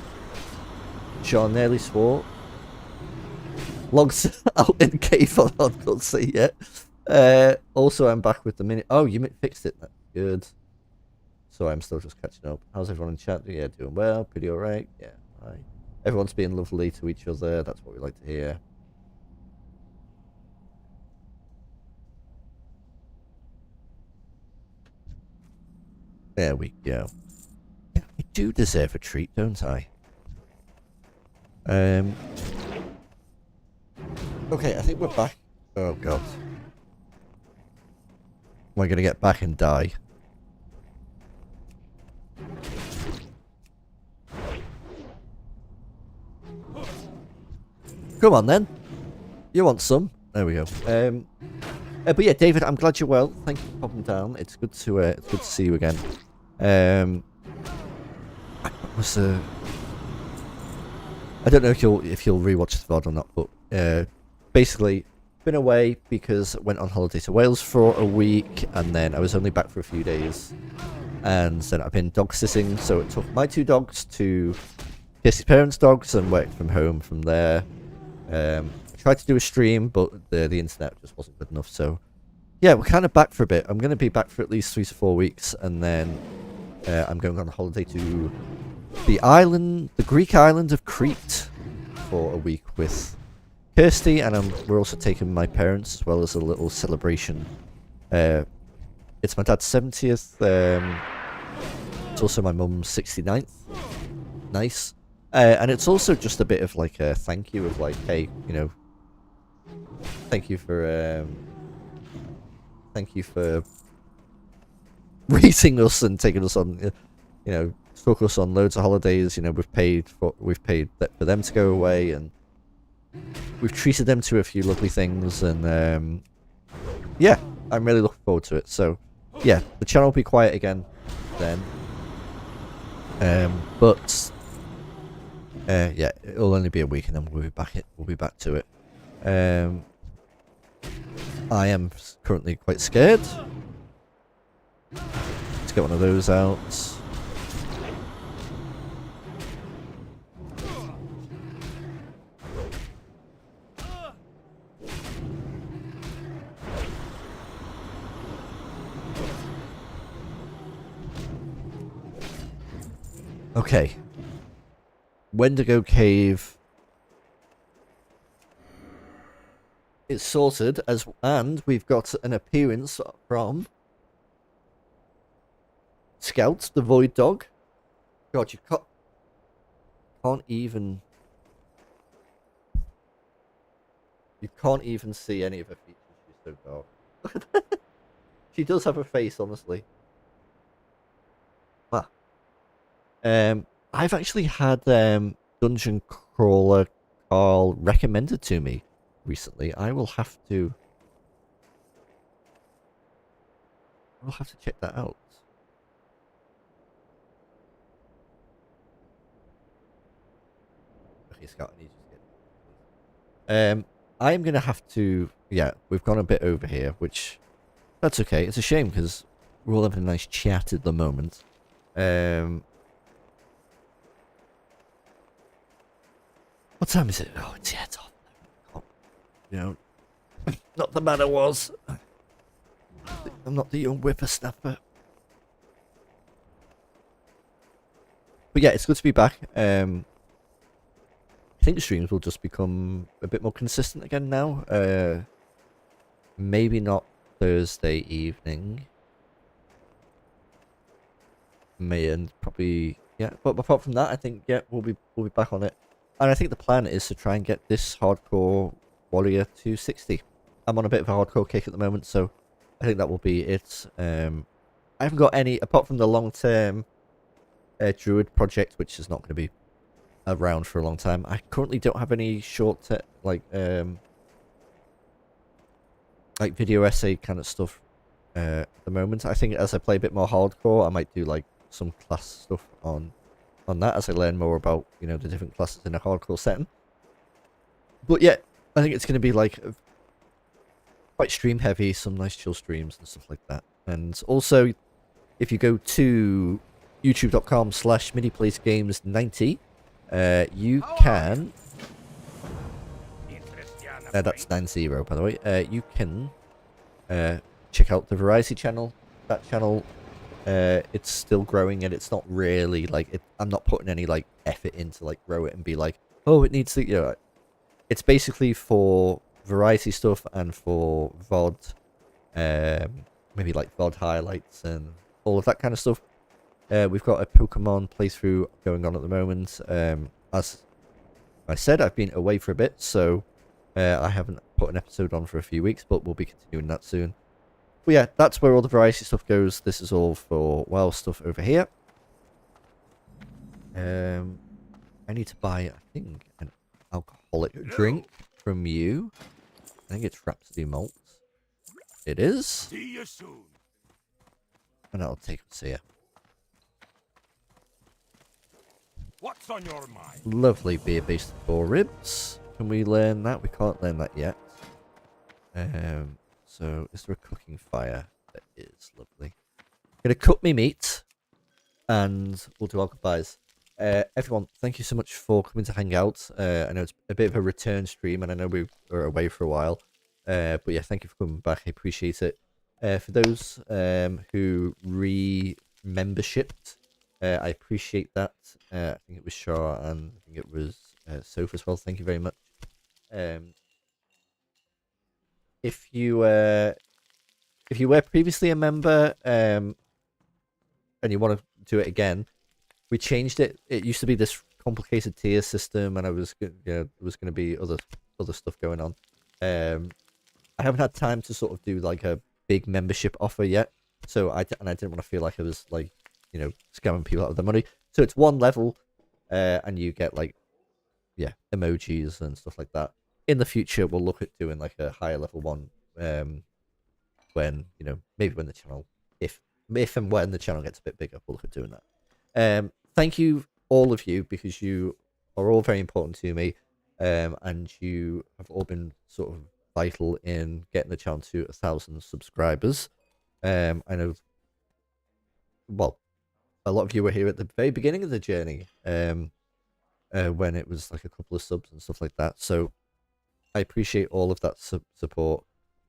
Sean nearly swore. Logs out in cave on I'll see yet. Also, I'm back with the minute. Oh, you fixed it. That's good. So I'm still just catching up. How's everyone in chat? Yeah, doing well. Pretty alright. Yeah. Hi. Everyone's being lovely to each other. That's what we like to hear. There we go. Yeah, I do deserve a treat, don't I? Okay, I think we're back. Oh god. Am I gonna get back and die? Come on then. You want some? There we go. But yeah, David, I'm glad you're well. Thank you for popping down. It's good to see you again. I don't know if you'll rewatch the VOD or not, but basically been away because I went on holiday to Wales for a week, and then I was only back for a few days, and then I've been dog sitting. So it took my 2 dogs to Kirsty's parents' dogs and worked from home from there. I tried to do a stream, but the internet just wasn't good enough. So yeah, we're kind of back for a bit. I'm going to be back for at least 3 to 4 weeks, and then I'm going on a holiday to the Greek island of Crete for a week with Kirsty, and we're also taking my parents as well as a little celebration. It's my dad's 70th. It's also my mum's 69th. Nice. And it's also just a bit of like a thank you of like, hey, you know, thank you for raising us and taking us on, you know, took us on loads of holidays. You know, we've paid for them to go away, and we've treated them to a few lovely things, and yeah, I'm really looking forward to it. So yeah, the channel will be quiet again then, but yeah, it'll only be a week, and then we'll be back to it. I am currently quite scared. Let's get one of those out. Okay. Wendigo Cave. It's sorted, and we've got an appearance from Scout, the Void Dog. God, you can't even see any of her features. She's so dark. Look at that. She does have a face, honestly. Ah. I've actually had Dungeon Crawler Carl recommended to me recently. I'll have to check that out. Okay, Scott, I need you to get. I'm gonna have to. Yeah, we've gone a bit over here, which that's okay. It's a shame because we're all having a nice chat at the moment. What time is it? Oh, it's off. You know, not the man I was. I'm not the young whippersnapper. But yeah, it's good to be back. I think the streams will just become a bit more consistent again now. Maybe not Thursday evening. And probably yeah. But apart from that, I think yeah, we'll be back on it. And I think the plan is to try and get this hardcore warrior to 60. I'm on a bit of a hardcore kick at the moment, so I think that will be it. I haven't got any, apart from the long-term druid project, which is not going to be around for a long time. I currently don't have any short, like video essay kind of stuff at the moment. I think as I play a bit more hardcore, I might do like some class stuff on that as I learn more about, you know, the different classes in a hardcore setting. But yeah, I think it's going to be like quite stream heavy, some nice chill streams and stuff like that. And also, if you go to youtube.com/miniplaysgames90, you can... that's 90, by the way. You can check out the Variety channel. That channel... it's still growing, and it's not really like I'm not putting any like effort in to like grow it and be like, oh, it needs to, it's basically for variety stuff and for VOD, maybe like VOD highlights and all of that kind of stuff. We've got a Pokemon playthrough going on at the moment. As I said, I've been away for a bit, so I haven't put an episode on for a few weeks, but we'll be continuing that soon. But yeah, that's where all the variety stuff goes. This is all for WoW stuff over here. I need to buy, I think, an alcoholic drink from you. I think it's Rhapsody Malt. It is. See you soon. And I'll take us here. What's on your mind? Lovely beer-based 4 ribs. Can we learn that? We can't learn that yet. So, is there a cooking fire? There is. Lovely. Gonna cook me meat. And we'll do our goodbyes. Everyone, thank you so much for coming to hang out. I know it's a bit of a return stream, and I know we were away for a while. But yeah, thank you for coming back. I appreciate it. For those who re-membershiped, I appreciate that. I think it was Shah and I think it was Soph as well. Thank you very much. If you were previously a member and you want to do it again, we changed it. It used to be this complicated tier system, and I was there was going to be other stuff going on. I haven't had time to sort of do like a big membership offer yet, so I didn't want to feel like I was like scamming people out of their money. So it's 1 level, and you get like emojis and stuff like that. In the future, we'll look at doing like a higher level one, when maybe when the channel, if and when the channel gets a bit bigger, we'll look at doing that. Thank you all of you, because you are all very important to me, and you have all been sort of vital in getting the channel to 1,000 subscribers. I know, well, a lot of you were here at the very beginning of the journey, when it was like a couple of subs and stuff like that. So I appreciate all of that support.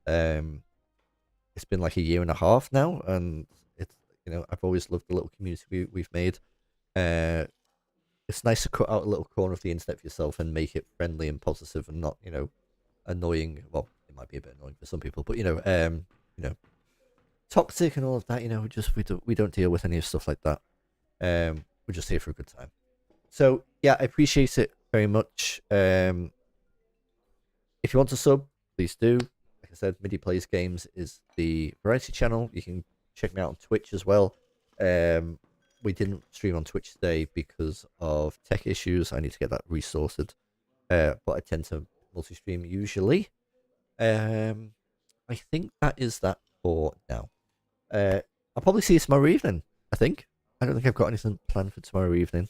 It's been like a year and a half now, and it's I've always loved the little community we've made. It's nice to cut out a little corner of the internet for yourself and make it friendly and positive and not annoying. Well, it might be a bit annoying for some people, but toxic and all of that. Just we don't deal with any stuff like that. We're just here for a good time. So yeah, I appreciate it very much. If you want to sub, please do. Like I said, MIDI Plays Games is the variety channel. You can check me out on Twitch as well. We didn't stream on Twitch today because of tech issues. I need to get that resourced. But I tend to multi-stream usually. I think that is that for now. I'll probably see you tomorrow evening, I think. I don't think I've got anything planned for tomorrow evening.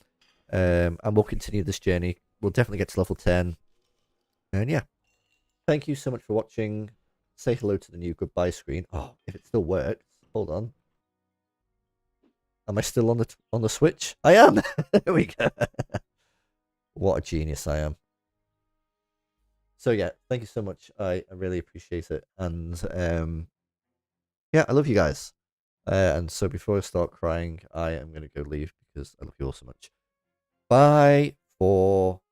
And we'll continue this journey. We'll definitely get to level 10. And yeah. Thank you so much for watching. Say hello to the new goodbye screen. Oh, if it still works. Hold on. Am I still on the Switch? I am. There we go. What a genius I am. So yeah, thank you so much. I really appreciate it. And yeah, I love you guys. And so before I start crying, I am going to go leave because I love you all so much. Bye for